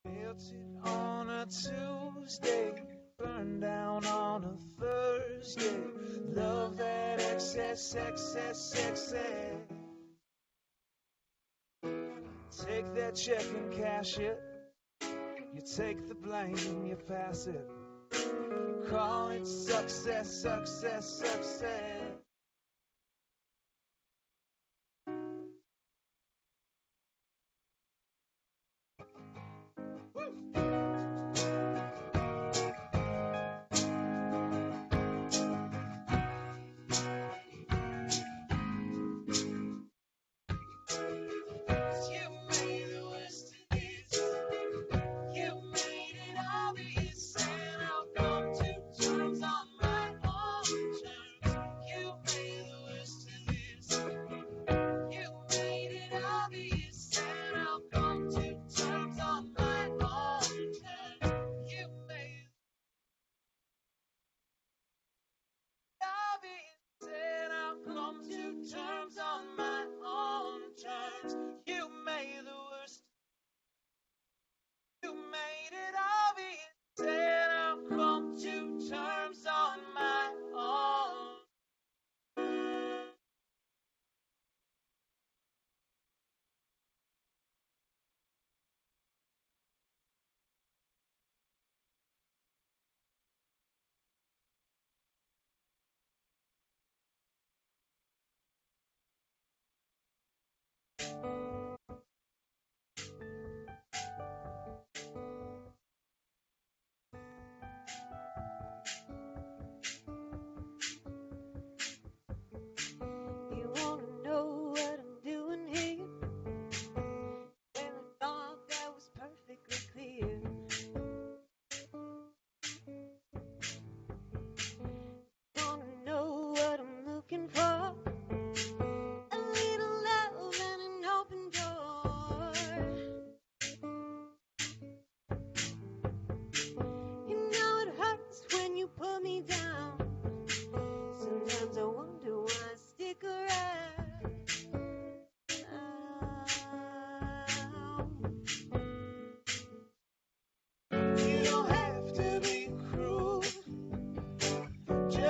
Melted on a Tuesday, burned down on a Thursday. Love that excess. Take that check and cash it. You take the blame, you pass it. Call it success. You made the worst of this. You made it obvious, and I'll come to terms on my own terms. You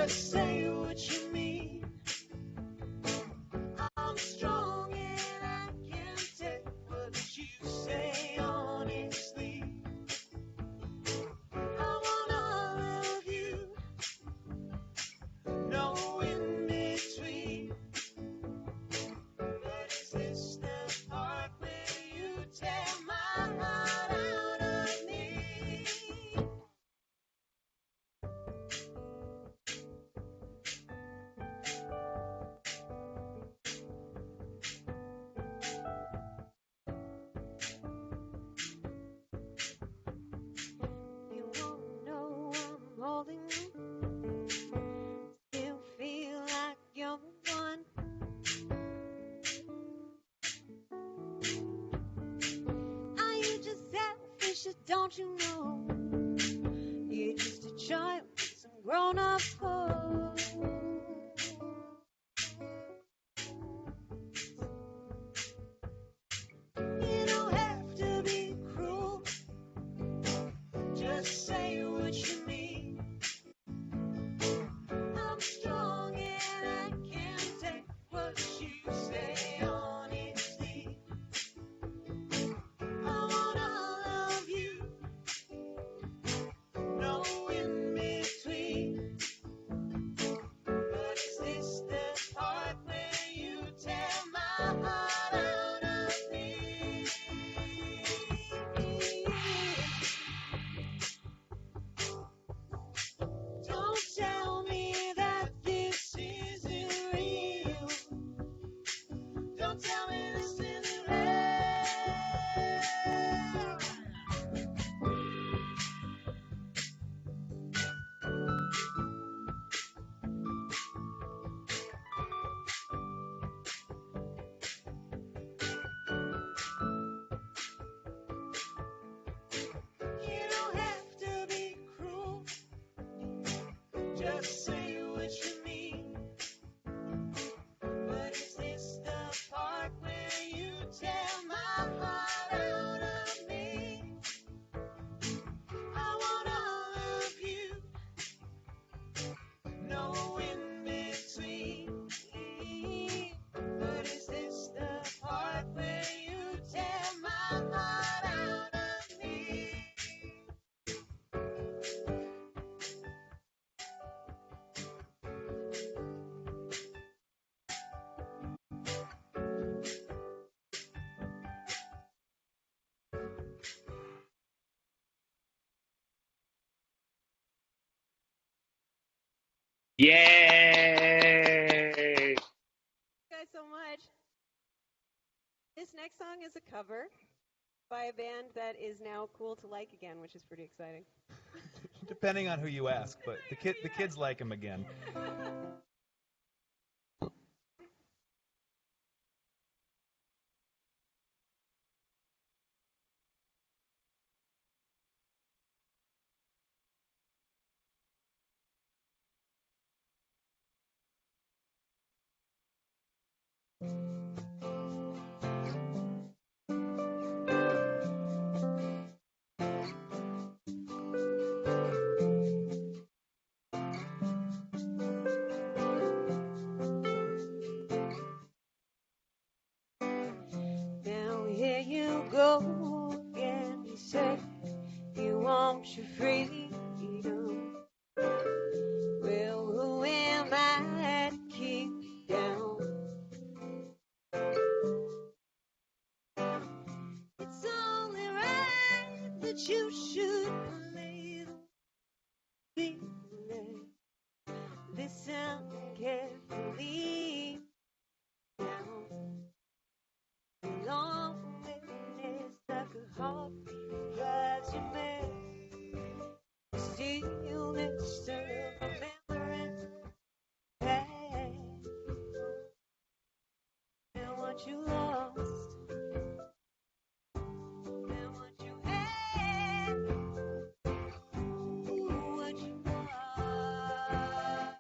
Just say what you mean. I'm strong and I can take what you say honestly. I want all of you, no in between. But is this the part where you tear my heart out of me? You won't know I'm holding you. Still feel like you're the one. Are you just selfish or don't you know? You're just a child with some grown-up clothes. You don't have to be cruel. Just say what you mean. I'm strong and I can take what you say honestly. I want all of you, no in between. But is this the part where you tear my heart out of me? Don't tell me that this isn't real. Don't tell me this isn't real. You don't have to be cruel. Just say what you mean. But is this the part where you tear my heart out of me? I want all of you, no in between. But is this the part where you tear my heart out of me? Yay! You guys so much. This next song is a cover by a band that is now cool to like again, which is pretty exciting. Depending on who you ask, but the kids like him again. Now here you go again. You say you want your freedom. Well, who am I to keep you down? It's only right that you should play the feeling. Listen carefully now. Loneliness like a heartbeat drives you mad. Stillness of remembering past and what you lost and what you had. Ooh, what you lost.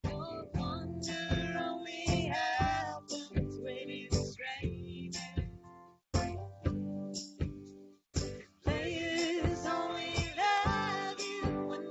Don't wonder only happens when it's raining. Players only love you when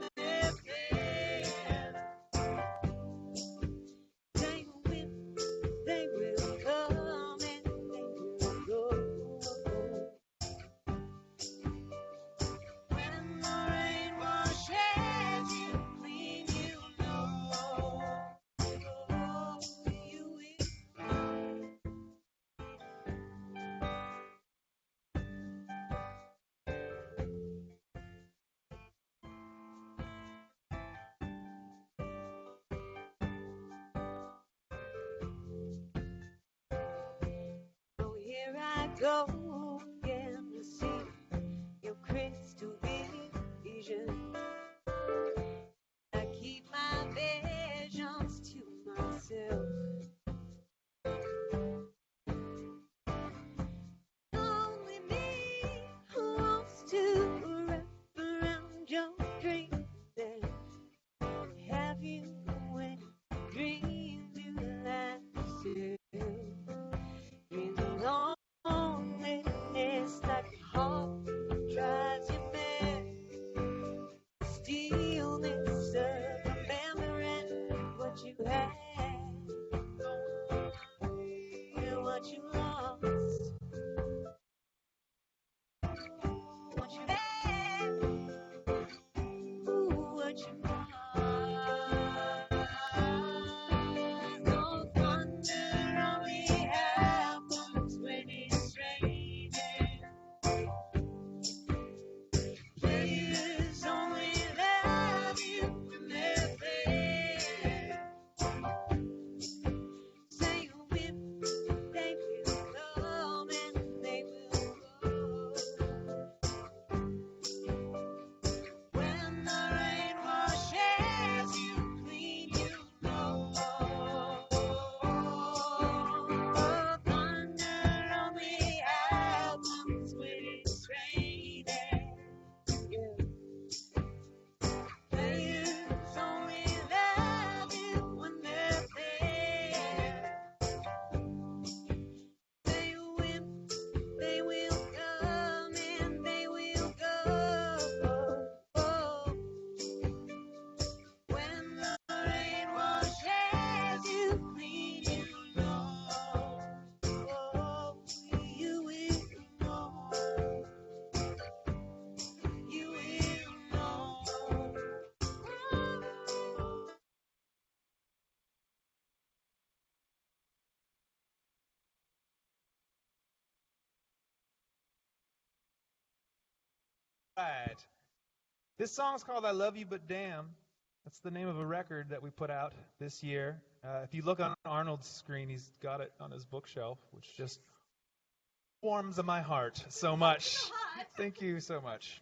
go again to see your crystal vision. I keep my visions to myself. Only me who wants to wrap around your dream then have you when dreams you like to. Dreams of loneliness like a heart drives you mad. Stillness of remembering what you had and what you lost. What you had, ooh, what you lost. No thunder only happens when it's raining. Players only love you when they're there. Say you win, they will come and they will go. When the rain washes you clean, you know. Oh, thunder only happens when it's raining. Yeah. Players only love you when they're there. They win, they will come and they will go. When the rain washes you clean, you know. You will know. You will know. Right. This song's called I Love You But Damn. That's the name of a record that we put out this year. If you look on Arnold's screen, he's got it on his bookshelf, which just warms my heart so much. Thank you so much.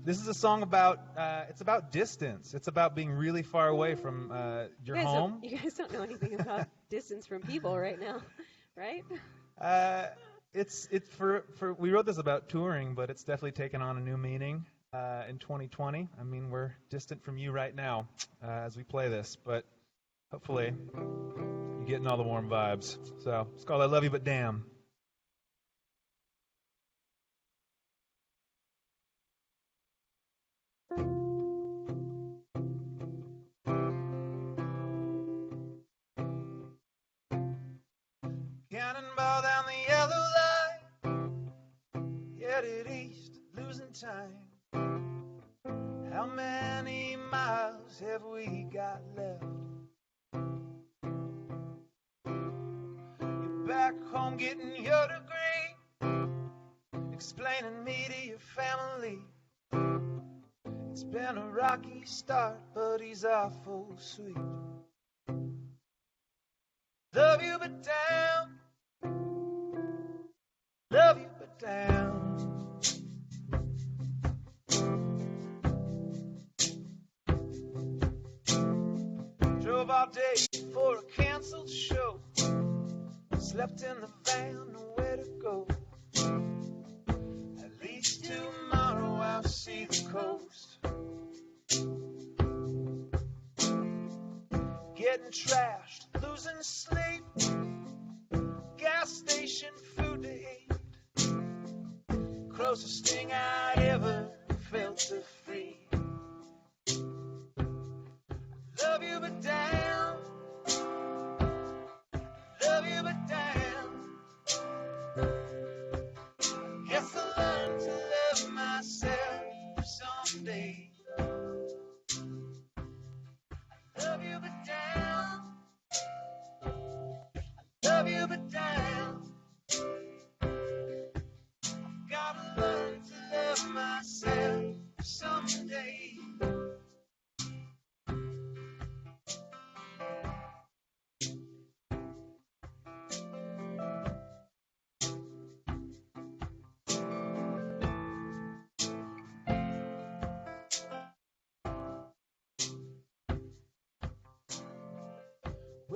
This is a song about, it's about distance. It's about being really far away from your home. You guys don't know anything about distance from people right now, right? It's for we wrote this about touring, but it's definitely taken on a new meaning in 2020. I mean, we're distant from you right now as we play this, but hopefully you're getting all the warm vibes. So it's called I Love You But Damn. Cannonball down the yellow line, headed east, losing time. How many miles have we got left? You're back home getting your degree, explaining me to your family. It's been a rocky start, but he's awful sweet. Love you but down, love you but down. Drove all day for a canceled show, slept in the van, nowhere to go. At least tomorrow I'll see the coast. Getting trashed, losing sleep, gas station food to eat. Closest thing I ever felt to free. Love you but down, love you but down. Guess I'll learn to love myself someday. Love you but down, love you but down. Gotta learn to love myself.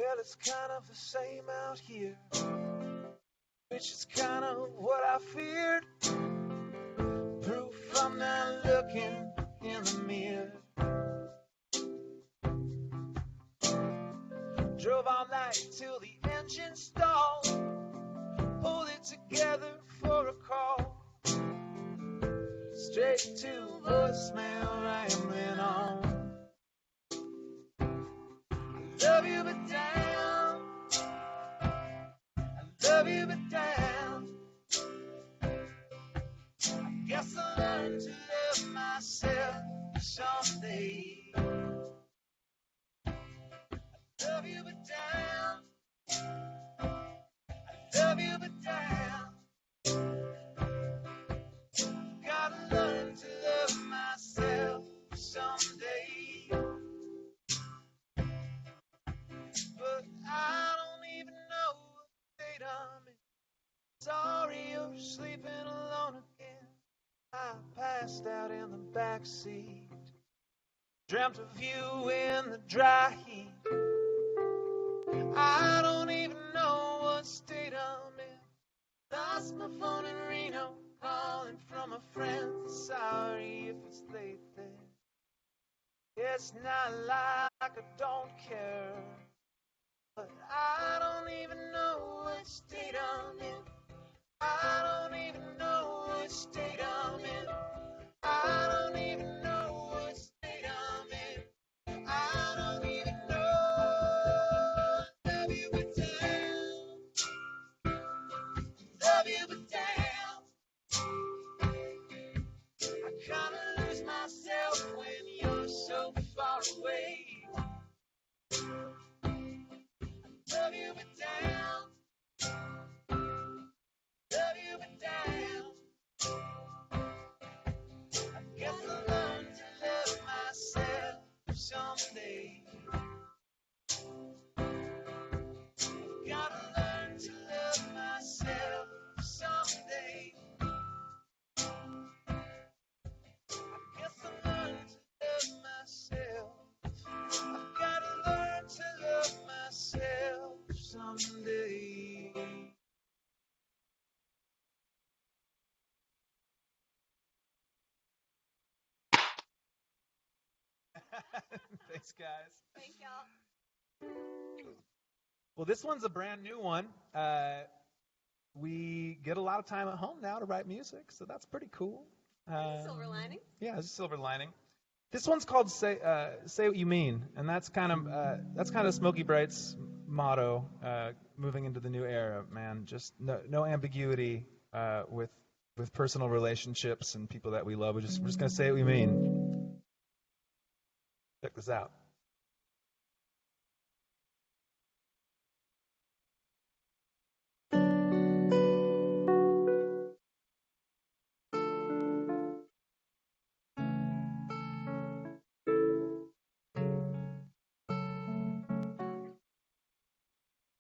Well, it's kind of the same out here, which is kind of what I feared. Proof I'm not looking in the mirror. Drove all night till the engine stalled. Pulled it together for a call. Straight to voicemail, rambling on. I love you, but damn. I love you, but damn. I guess I'll learn to love myself someday. I love you, but damn. I love you, but damn. Gotta learn to love myself someday. But I don't even know what state I'm in. Sorry you're sleeping alone again. I passed out in the back seat. Dreamt of you in the dry heat. I don't even know what state I'm in. Lost my phone in Reno, calling from a friend. Sorry if it's late there. It's not like I don't care, but I don't even know what state I'm in. I don't even know what state I'm in. I don't even know what state I'm in. I don't even know. Love you, but damn. Love you, but damn. I kinda lose myself when you're so far away. Love you, but damn. Love you, but damn. I guess I'll learn to love myself someday. Gotta learn to love myself someday. I guess I'll learn to love myself. I've gotta learn to love myself someday. Thanks, guys. Thank y'all. Well, this one's a brand new one. We get a lot of time at home now to write music, so that's pretty cool. Silver lining. Yeah, it's a silver lining. This one's called "Say What You Mean," and that's kind of Smokey Bright's motto, moving into the new era. Man, just no ambiguity with personal relationships and people that we love. We're just gonna say what we mean. Check this out.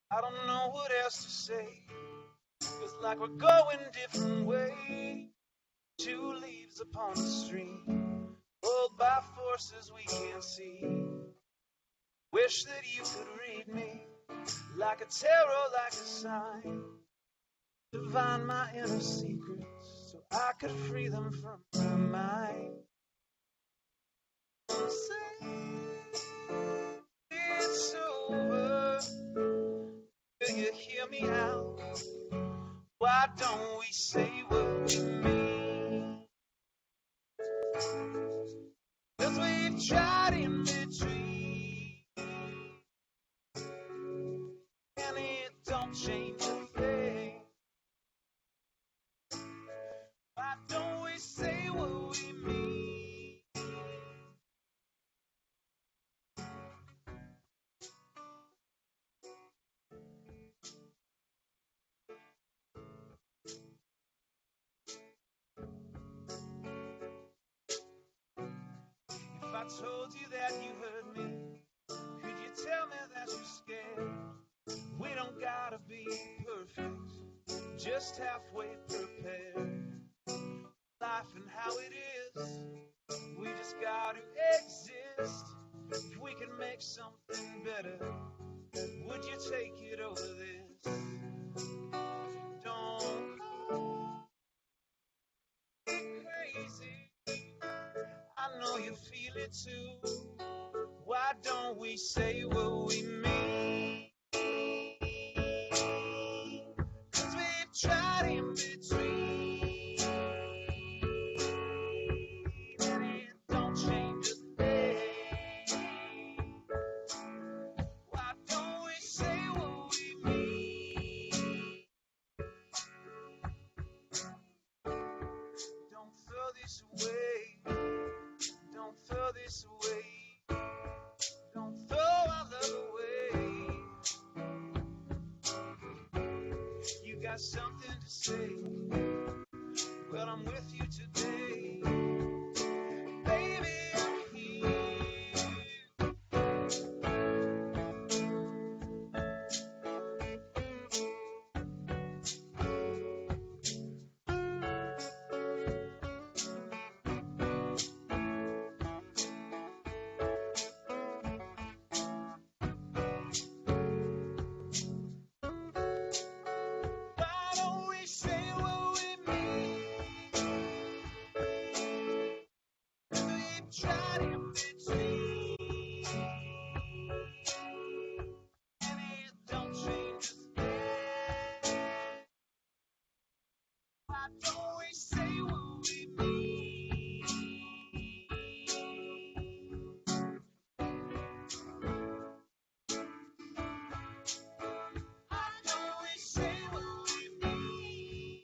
I don't know what else to say. Feels like we're going different ways. Two leaves upon the stream, pulled by forces we can't see. Wish that you could read me like a tarot, like a sign. Divine my inner secrets so I could free them from my mind. Say it's over. Will you hear me out? Why don't we say what we mean? 'Cause we've tried in between, and it don't change a thing. Why don't we say what we mean? If I told you that you heard me, could you tell me that you're scared? We don't gotta be perfect, just halfway prepared. Life and how it is, we just gotta exist. If we can make something better, Would you take it over this? Don't call me crazy. I know you feel it too. Why don't we say what we mean? 'Cause we've tried in between, and it don't change a thing. Why don't we say what we mean? Don't throw this away. Don't throw this away. Don't throw our love away. You got something to say? Well, I'm with you today. Baby, I'm here. Why don't we say what we mean? We've tried in between, and it don't change a thing. Why don't we say what we mean? Why don't we say what we mean?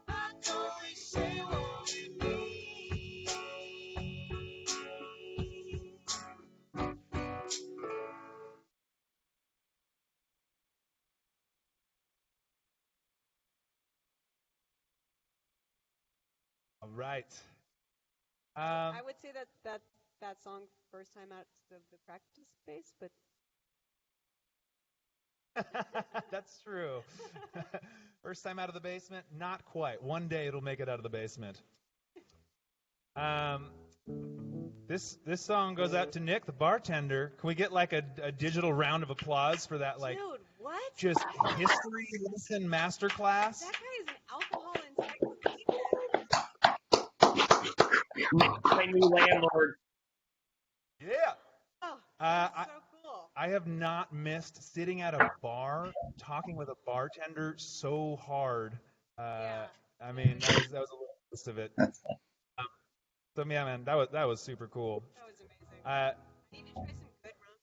Why don't we say what we mean? All right. I would say that song first time out of the practice space, but That's true. First time out of the basement? Not quite. One day it'll make it out of the basement. This song goes out to Nick, the bartender. Can we get like a digital round of applause for that, like, dude, what? just history lesson masterclass? That guy is an alcohol encyclopedia. My new landlord. Yeah. Oh, I- that's so cool. I have not missed sitting at a bar talking with a bartender so hard. Yeah. I mean, that was a little taste of it. So yeah, man, that was super cool. That was amazing. Uh, I need to try some good rum.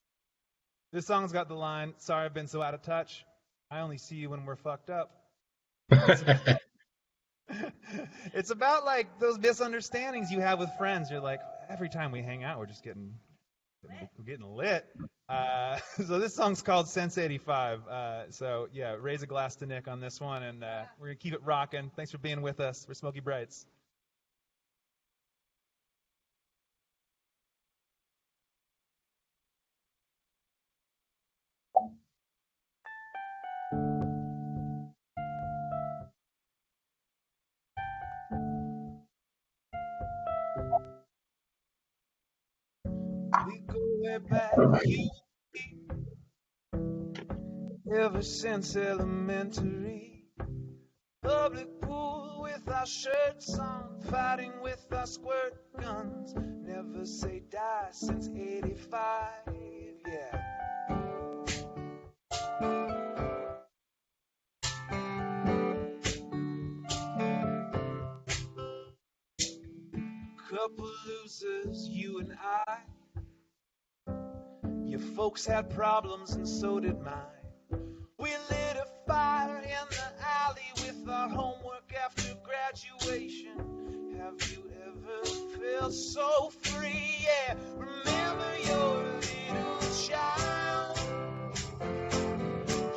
This song's got the line, "Sorry I've been so out of touch. I only see you when we're fucked up." It's about like those misunderstandings you have with friends. You're like, every time we hang out, we're getting lit. So this song's called Sense 85. So yeah, raise a glass to Nick on this one, and we're gonna keep it rocking. Thanks for being with us. We're Smoky Brights. We go way back, you and me, ever since elementary. Public pool with our shirts on, fighting with our squirt guns. Never say die since 85, yeah. Couple losers, you and I. Your folks had problems and so did mine. We lit a fire in the alley with our homework after graduation. Have you ever felt so free? Yeah, remember you're a little child.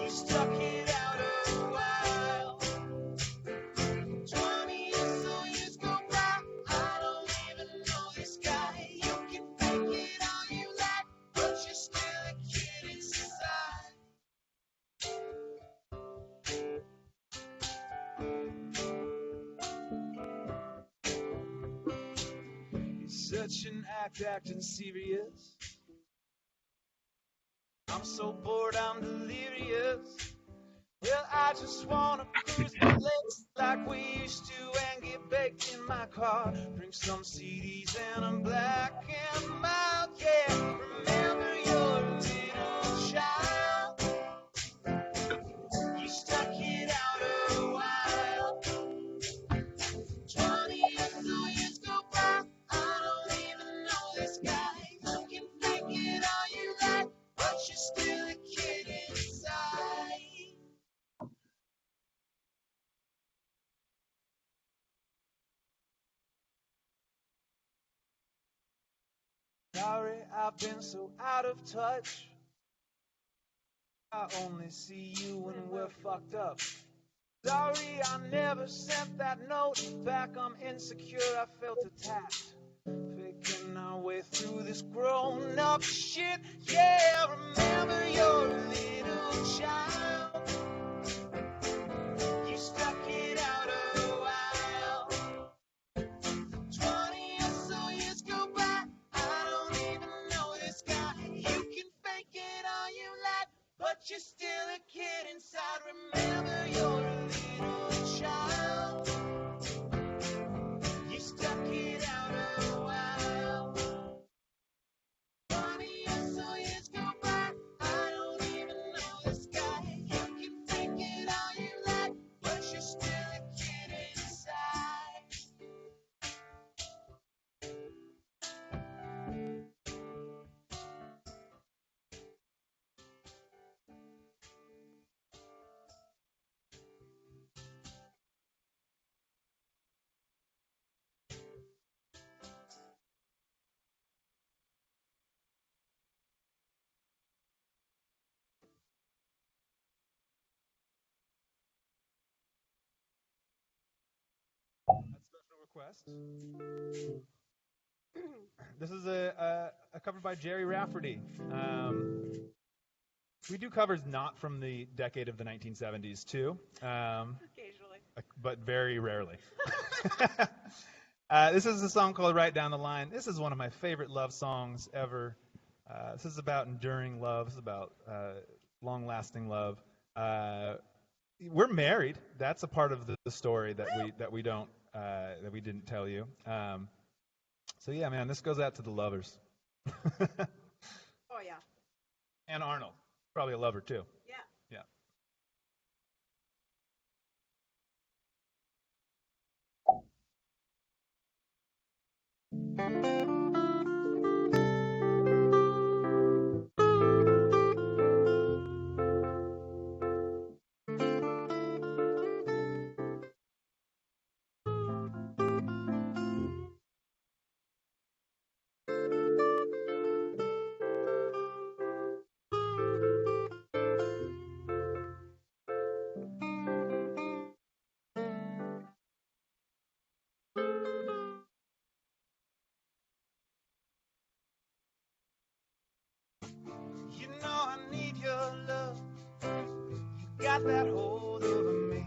You stuck it out a while. 20 years, so years go by. I don't even know this guy. You can fake it all you like, but you're still a kid inside. such an acting serious. I'm so bored, I'm delirious. Well, I just wanna cruise the lakes like we used to and get baked in my car. Drink some CDs and I'm black and mild, yeah. Remember your little child. You stuck it out a while. 20 or so years go by. I don't even know this guy. You can fake it all you like, but you're still a kid inside. Sorry, I've been so out of touch. I only see you when we're fucked up. Sorry, I never sent that note back. I'm insecure, I felt attacked. Faking our way through this grown up shit. Yeah, remember your little child. You stuck it out a while. 20 or so years go by. I don't even know this guy. You can fake it all you like, but you're still a kid inside. Remember your little child. You stuck it out a while. 20 or so years go by. I don't even know this guy. You can fake it all you like, but you're still a kid inside. Special request. This is a cover by Jerry Rafferty. We do covers not from the decade of the 1970s too, Occasionally. but very rarely. This is a song called "Right Down the Line." This is one of my favorite love songs ever. This is about enduring love. This is about long-lasting love. We're married. That's a part of the story that we didn't tell you. So yeah, man, this goes out to the lovers. Oh, yeah. And Arnold, probably a lover too. Yeah. Yeah. You know I need your love. You got that hold over me.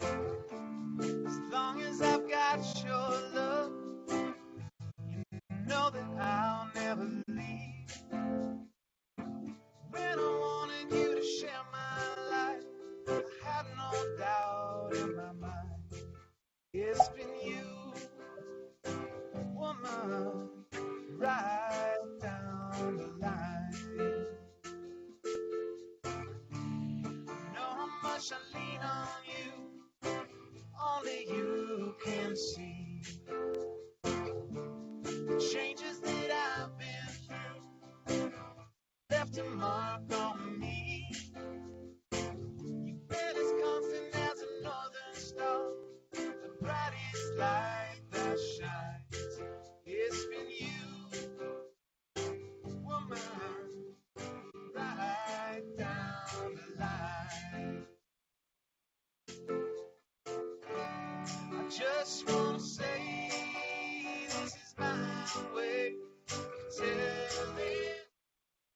As long as I've got your love, you know that I'll never leave. When I wanted you to share my life, I had no doubt in my mind. It's been you, woman, right down the line. Know how much I lean on you, only you can see. The changes that I've been through left a mark on me. You've been as constant as a northern star, the brightest light that shines. It's been you, woman, right down the line. I just wanna say this is my way of telling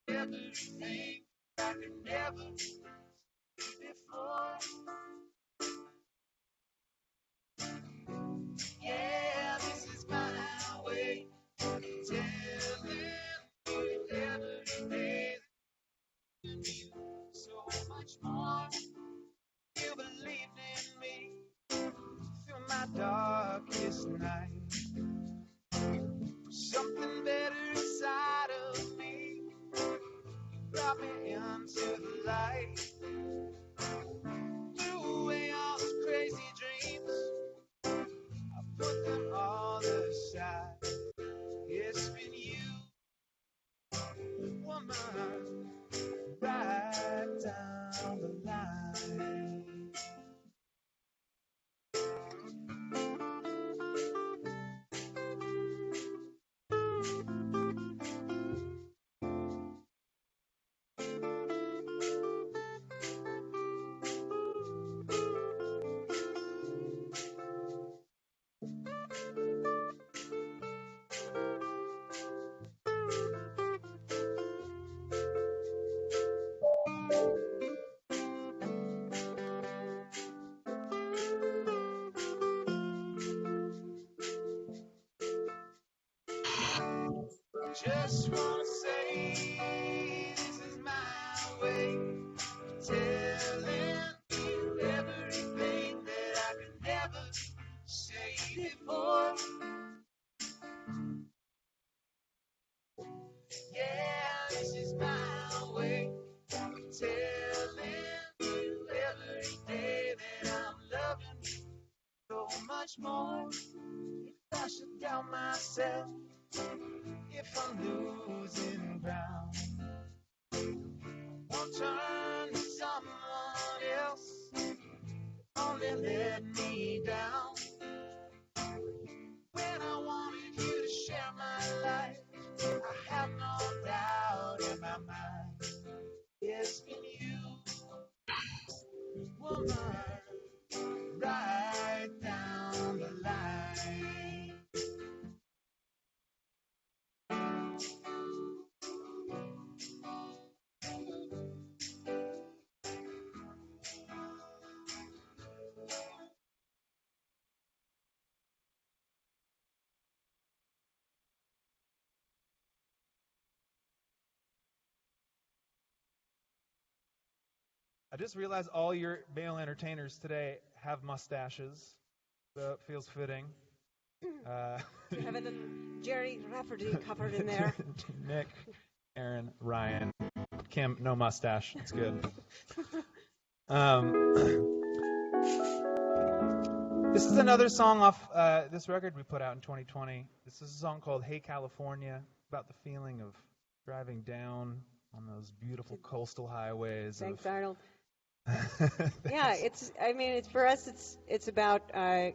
everything I could never do before. Yeah, this is my way brought me into the light. Threw away all those crazy dreams. I put them all aside. It's been you, woman, right down the line. Just wanna say this is my way of telling you everything that I could never say before. Yeah, this is my way of telling you every day that I'm loving you so much more. If I should doubt myself, if I'm losing ground, won't turn to someone else, only let me down. When I wanted you to share my life, I have no doubt in my mind. It's been you, woman, right down the line. I just realized all your male entertainers today have mustaches, so it feels fitting. Having Jerry Rafferty covered in there. Nick, Aaron, Ryan, Kim, no mustache. It's good. This is another song off this record we put out in 2020. This is a song called Hey California, about the feeling of driving down on those beautiful coastal highways. Thanks, Arnold. Yeah, it's for us, it's about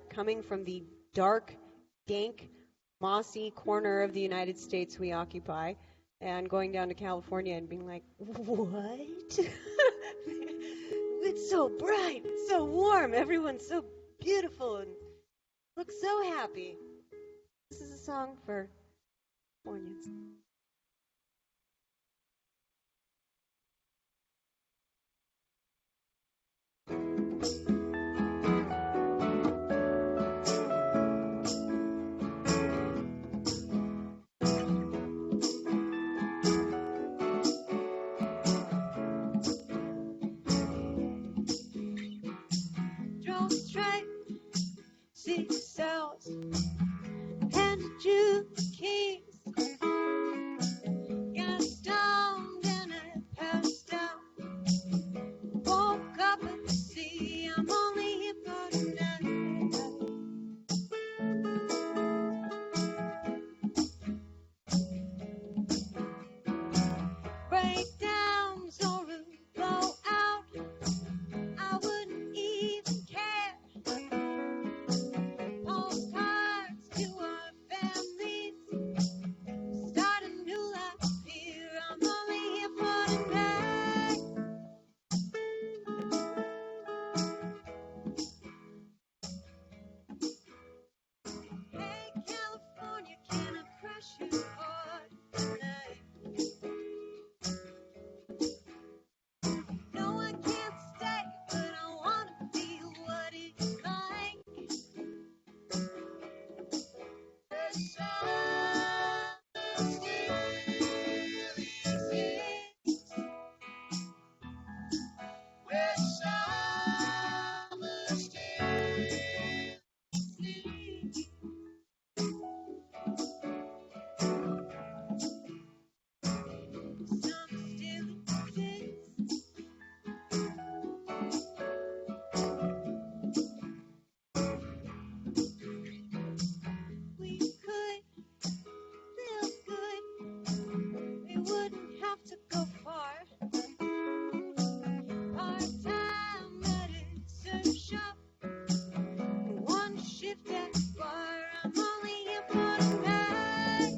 coming from the dark, dank, mossy corner of the United States we occupy and going down to California and being like, what? It's so bright, it's so warm, everyone's so beautiful and looks so happy. This is a song for Californians. Drove straight, seesaws, handed you the keys. Got stoned and I passed out. Woke up at the sea. I'm to go far. Part-time at a surf shop. One shift at the bar. I'm only here for tonight.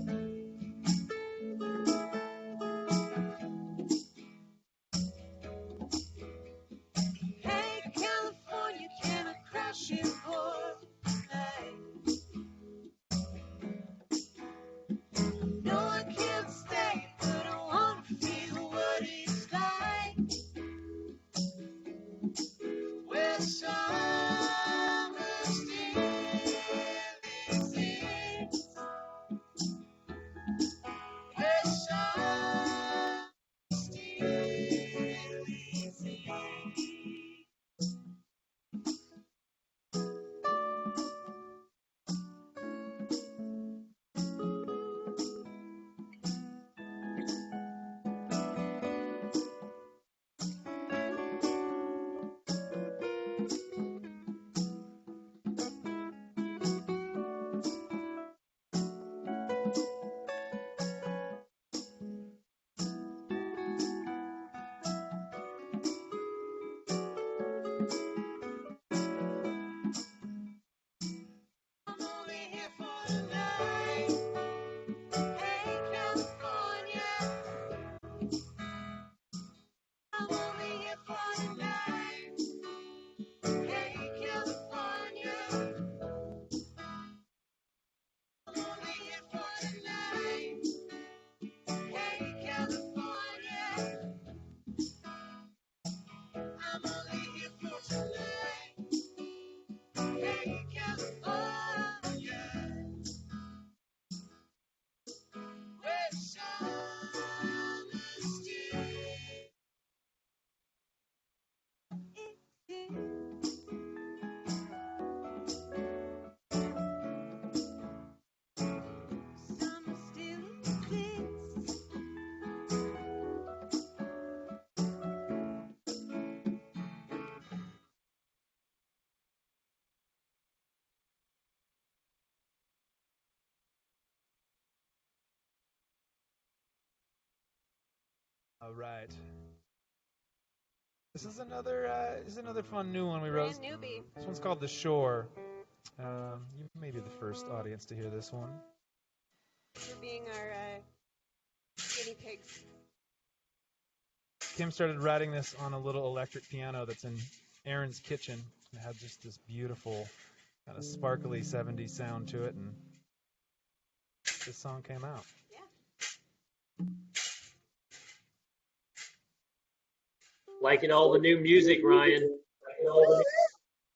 Hey, California, can I crash you for tonight? No, I can't stay, but I want to feel what it's like. Where summer still exists. Where summer still exists. I'm only here for tonight. Hey, California. I'm only here for tonight. Hey, California. I'm only here for tonight. Hey, California. I'm only here for tonight. Hey, California. Where summer still exists. Summer still exists. All right. This is another fun new one we wrote. Brand newbie. This one's called The Shore. You may be the first audience to hear this one. For being our guinea pigs. Kim started writing this on a little electric piano that's in Aaron's kitchen. It had just this beautiful, kind of sparkly 70s sound to it, and this song came out. Liking all the new music, Ryan.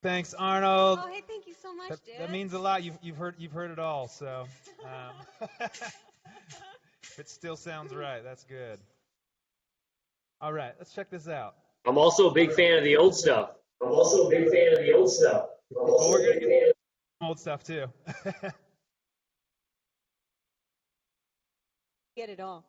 Thanks, Arnold. Oh, hey, thank you so much, dude. That means a lot. You've heard it all. So, if it still sounds right, that's good. All right, let's check this out. I'm also a big fan of the old stuff. Well, we're gonna get some old stuff too. Get it all.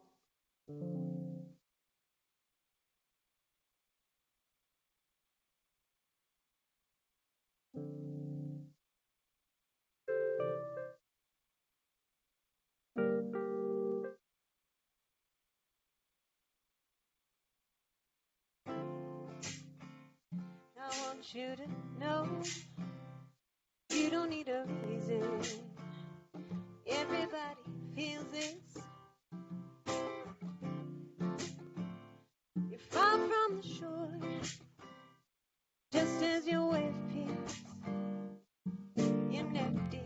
I want you to know you don't need a reason. Everybody feels this. You're far from the shore, just as your wave peaks in neck deep.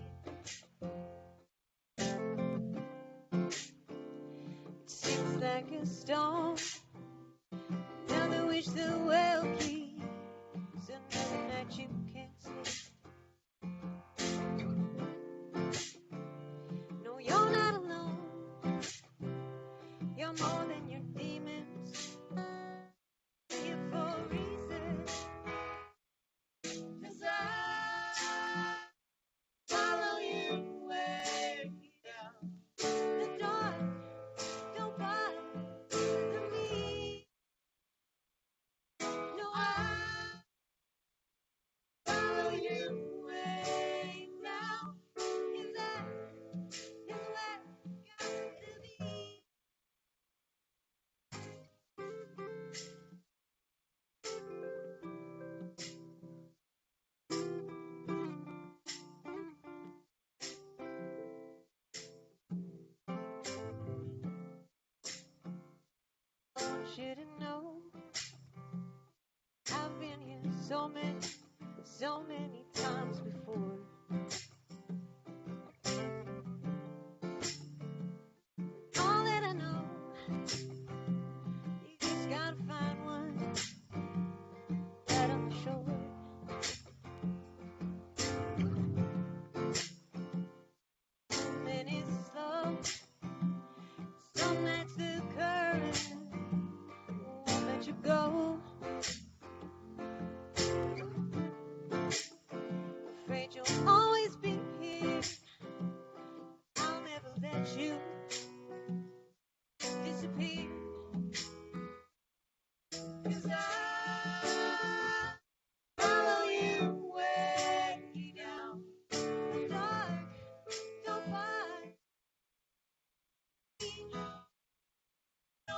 It seems like a storm. Another wish the well keeps. Another night you can't sleep. No, you're not alone. You're more than your demons. Here for a reason. should have known. I've been here so many times before. All that I know, you just gotta find one right on the shore. Many slow, some nights the current won't let you go. Afraid you'll always be here. I'll never let you disappear. 'Cause I follow you way down the dark, don't fight. I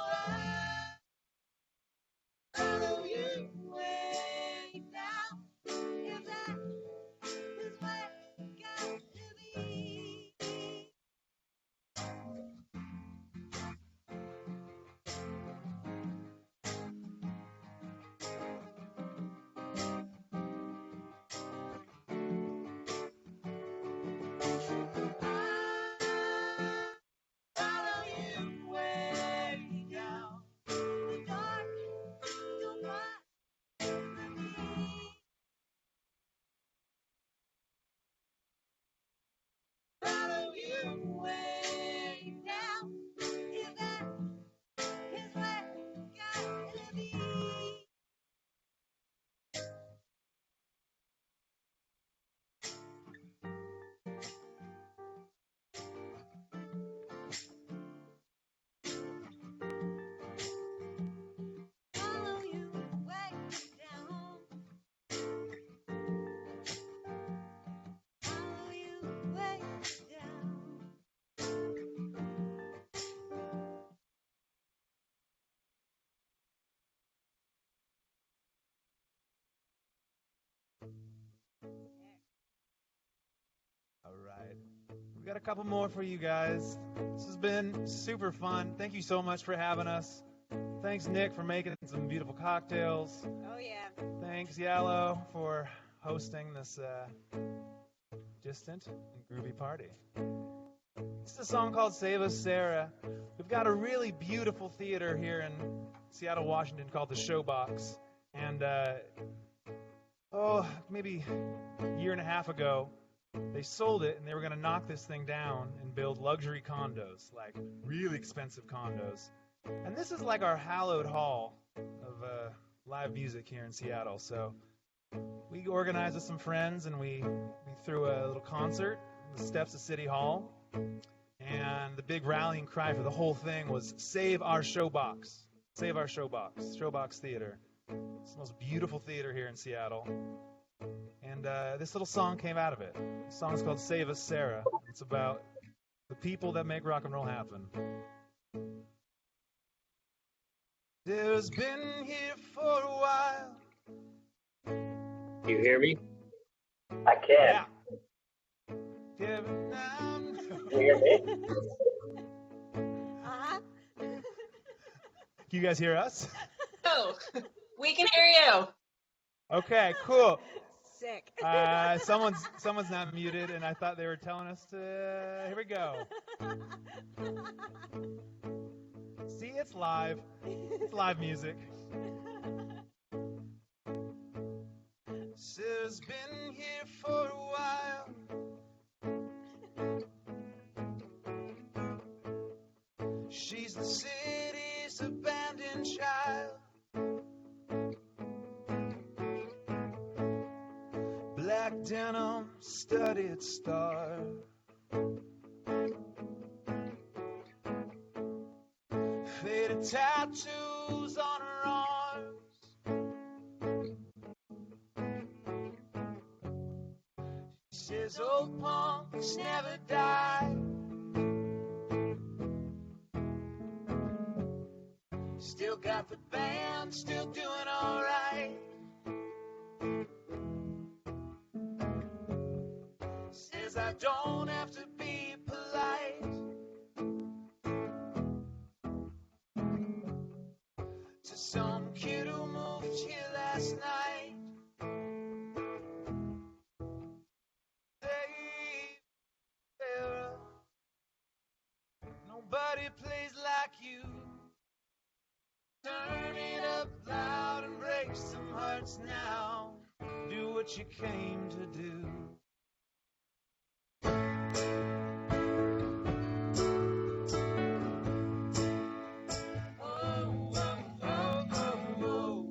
follow you way down. If that is where you got to be. Follow you way down the dark, don't fight for me. Follow you way down, if that is where you got to be. Follow you way down. Follow you way down. All right. We've got a couple more for you guys. This has been super fun. Thank you so much for having us. Thanks, Nick, for making some beautiful cocktails. Oh, yeah. Thanks, Yellow, for hosting this distant and groovy party. This is a song called Save Us, Sarah. We've got a really beautiful theater here in Seattle, Washington called the Showbox. And, maybe a year and a half ago, they sold it and they were going to knock this thing down and build luxury condos, like really expensive condos. And this is like our hallowed hall of live music here in Seattle. So we organized with some friends and we threw a little concert on the steps of City Hall. And the big rallying cry for the whole thing was save our Showbox. Save our Showbox. Showbox Theater. It's the most beautiful theater here in Seattle. And this little song came out of it. The song's called Save Us, Sarah. It's about the people that make rock and roll happen. Sarah's been here for a while. You hear me? I can. Yeah. Yeah, You hear me? Uh-huh. Can you guys hear us? Oh, we can hear you. Okay, cool. Sick. Someone's not muted, and I thought they were telling us to. Here we go. See, it's live. It's live music. Sarah's been here for a while. She's the city's abandoned child. Black denim, studded star. Faded tattoos on her arms. She says old punks never die. Still got the band, still doing alright. Says I don't have to be polite. to some kid who moved here last night. Hey, Sarah, nobody plays like you. Turn it up loud and break some hearts now. Do what you came to do. Oh, oh, oh, oh, oh.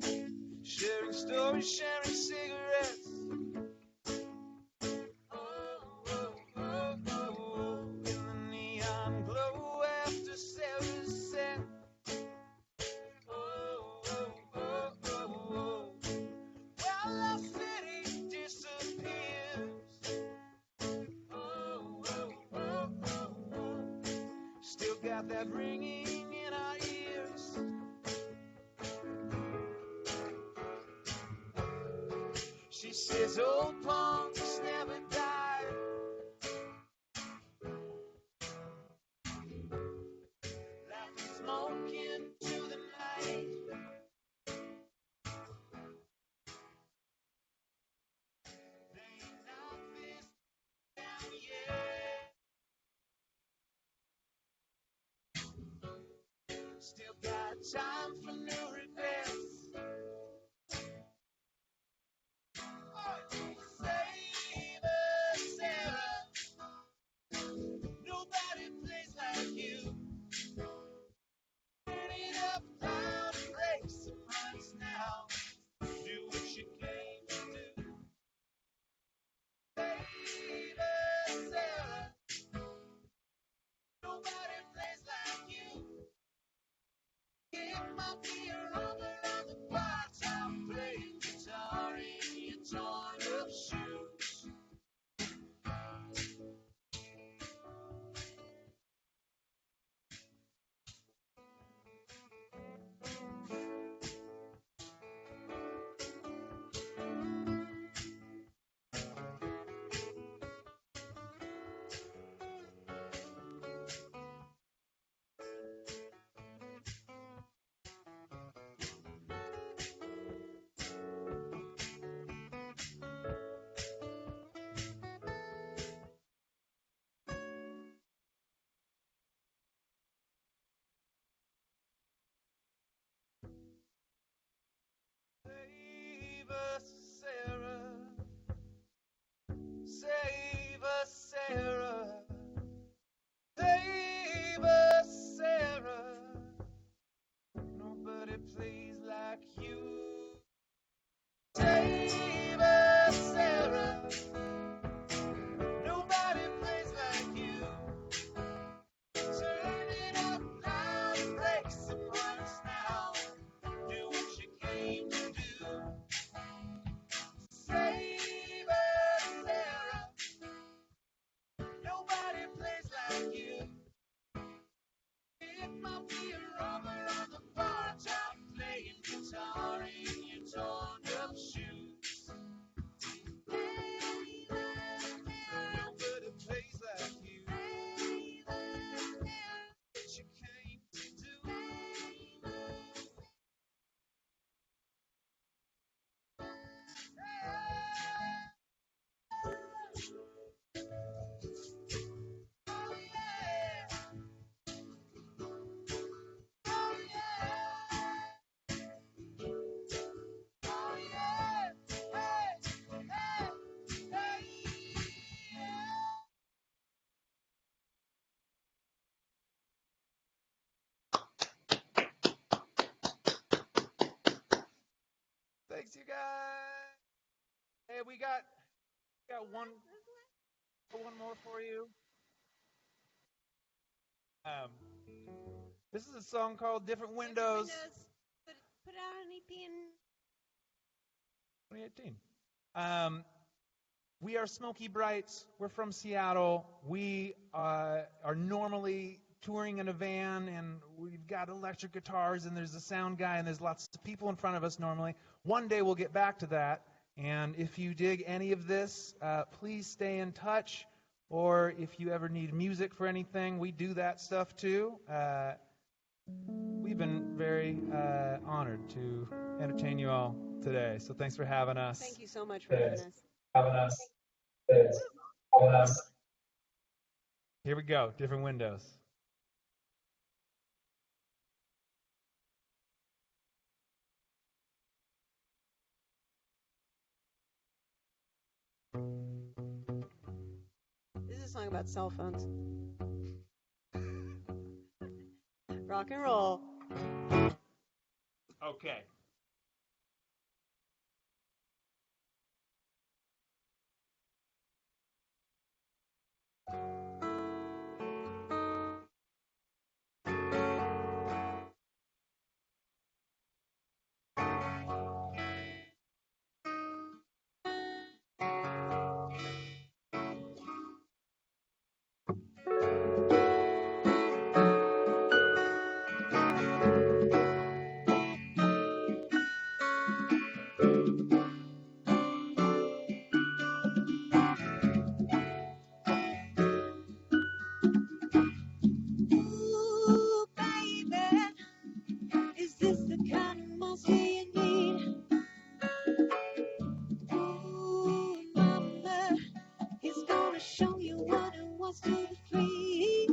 Sharing stories, sharing cigarettes. Oh, oh, oh, oh, oh. In the neon glow after Sarah's set. Oh, oh, oh, oh, oh. While our city disappears. Oh, oh, oh, oh, oh. Still got that ringing in our ears. She says old punks never die. Like smoke into the night. They ain't knock this down yet. Still got time for new regrets. Oh, save us, Sarah. Nobody plays like you. Turn it up loud and break some hearts now. Do what you came to do. Save us, Sarah. Nobody plays like you. It might be a rubber on the bar top, playing guitar in your torn up shoes. Save us, Sarah. Save us, Sarah. Save us, Sarah. Nobody plays like you. Save us, Sarah. Nobody plays like you. Turn it up loud and break some hearts now. Do what you came to do. Save us, Sarah. Nobody plays like you. It might be a rubber on the bar top, playing guitar in your torn up shoes. Save us, Sarah. Nobody plays like you. Save us, Sarah. What you came to do. Save us. Oh yeah. Oh yeah. Oh yeah. Hey, hey, hey, yeah. Thanks, you guys. Hey, we got one more for you. This is a song called Different Windows. Put out an EP in 2018. We are Smoky Brights. We're from Seattle. We are normally touring in a van, and we've got electric guitars, and there's a sound guy, and there's lots of people in front of us normally. One day we'll get back to that. And if you dig any of this, please stay in touch. Or if you ever need music for anything, we do that stuff too. we've been very honored to entertain you all today. So thanks for having us. Thank you so much for having us. Here we go. Different windows. This is a song about cell phones. Rock and roll. Okay. Ooh, baby, is this the kind of monster you need? Ooh, mama, he's gonna show you what it was to be free.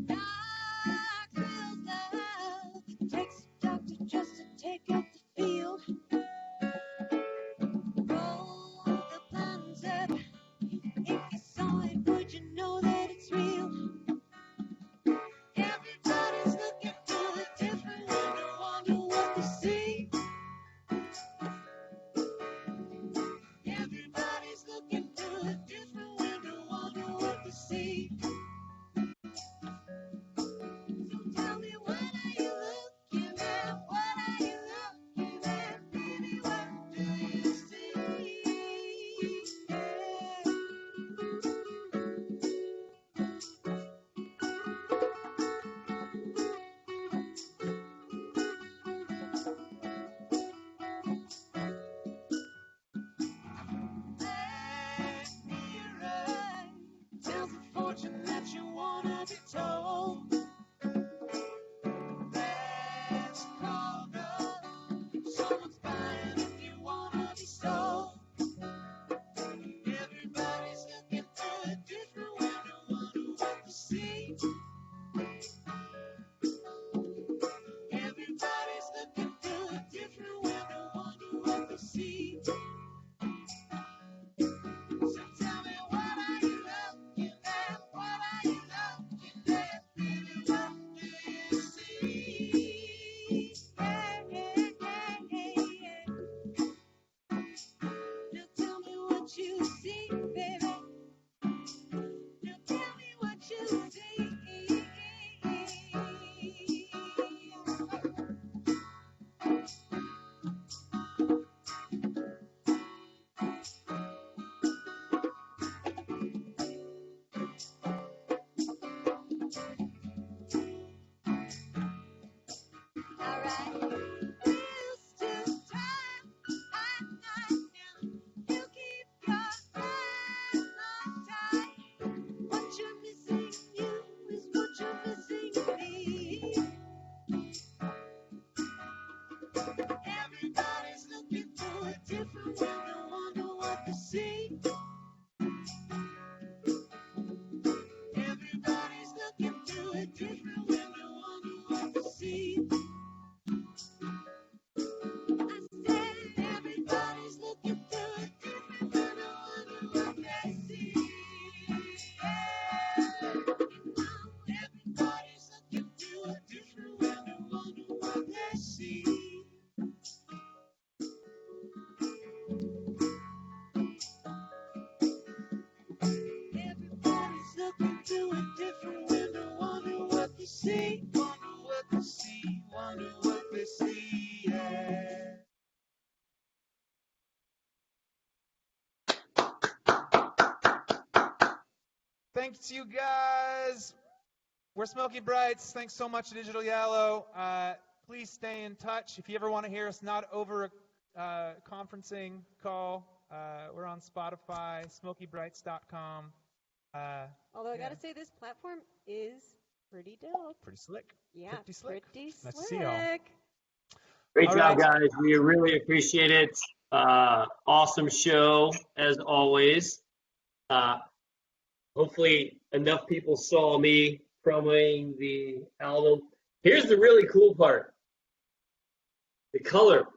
Doctor's love, it takes a doctor just to take out the field. Roll the plans up. If you saw it, would you know that it's real? Everybody's looking for a different window, wonder what they see. Everybody's looking for a different window, wonder what they see. So tell me, what are you looking at? What are you looking at? Baby, what do you see? Yeah. Black mirror tells a fortune that you wanna be told. Let's call up. Someone's buying if you wanna be sold. Everybody's looking for a different window, wonder what to see. Everybody's looking for a different window, wonder what to see. So tell me, what are you looking at? What are you looking at? Baby, what do you see? Yeah, yeah, yeah, yeah. Now tell me what you see, baby. Now tell me what you see. Alright. We used to drive at night now. You keep your hands on tight. What you're missing you is what you're missing me. Everybody's looking for a different window, wonder what to see. Everybody's looking through a different window, wonder what to see. I said everybody's looking through a different window, wonder what they see. Yeah. Everybody's looking through a different window, wonder what they see. Everybody's looking through a different window, wonder what they see. Wonder what they see, wonder what they see, yeah. Thanks, you guys. we're Smoky Brights. Thanks so much, Digital Yellow. Please stay in touch. If you ever want to hear us not over a conferencing call, we're on Spotify, smokybrights.com. Although I gotta say, this platform is pretty dope. Pretty slick. Yeah, Pretty slick. Pretty Nice to slick. see y'all. Great All job, right. guys. We really appreciate it. Awesome show, as always. Hopefully, enough people saw me promoting the album. Here's the really cool part. The color.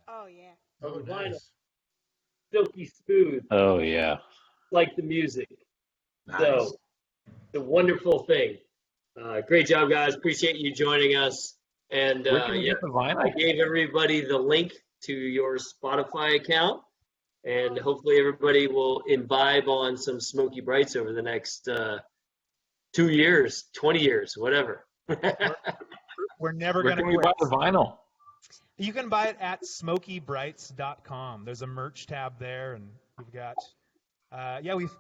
Oh yeah. of the vinyl. Nice. Silky smooth, Oh yeah. like the music. Nice. So, it's a wonderful thing. Great job, guys. Appreciate you joining us. And Where can we yeah, get the I vinyl? gave everybody the link to your Spotify account, and hopefully everybody will imbibe on some Smoky Brights over the next 2 years, 20 years, whatever. We're never Where going to can we buy the vinyl? You can buy it at smokybrights.com. There's a merch tab there, and we've got,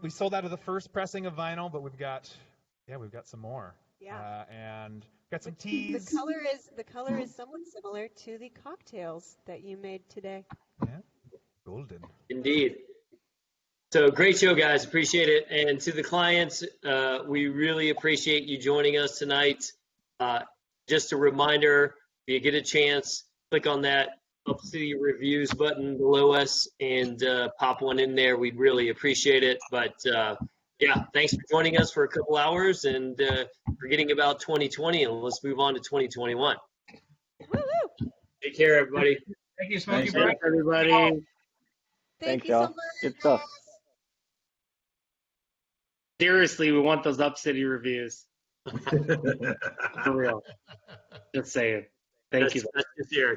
we sold out of the first pressing of vinyl, but we've got some more. Yeah. And got some teas. The color is somewhat similar to the cocktails that you made today. Yeah, golden. Indeed. So great show, guys. Appreciate it. And to the clients, we really appreciate you joining us tonight. Just a reminder, if you get a chance, click on that Up City Reviews button below us and pop one in there. We'd really appreciate it. But yeah, thanks for joining us for a couple hours and forgetting about 2020, and let's move on to 2021. Woo-woo. Take care, everybody. Thank you, Smoky Thanks, Bright. everybody. Thank you y'all. so much. Good stuff. Seriously, we want those Up City reviews. For real. Just saying. Thank you. That's just Eric.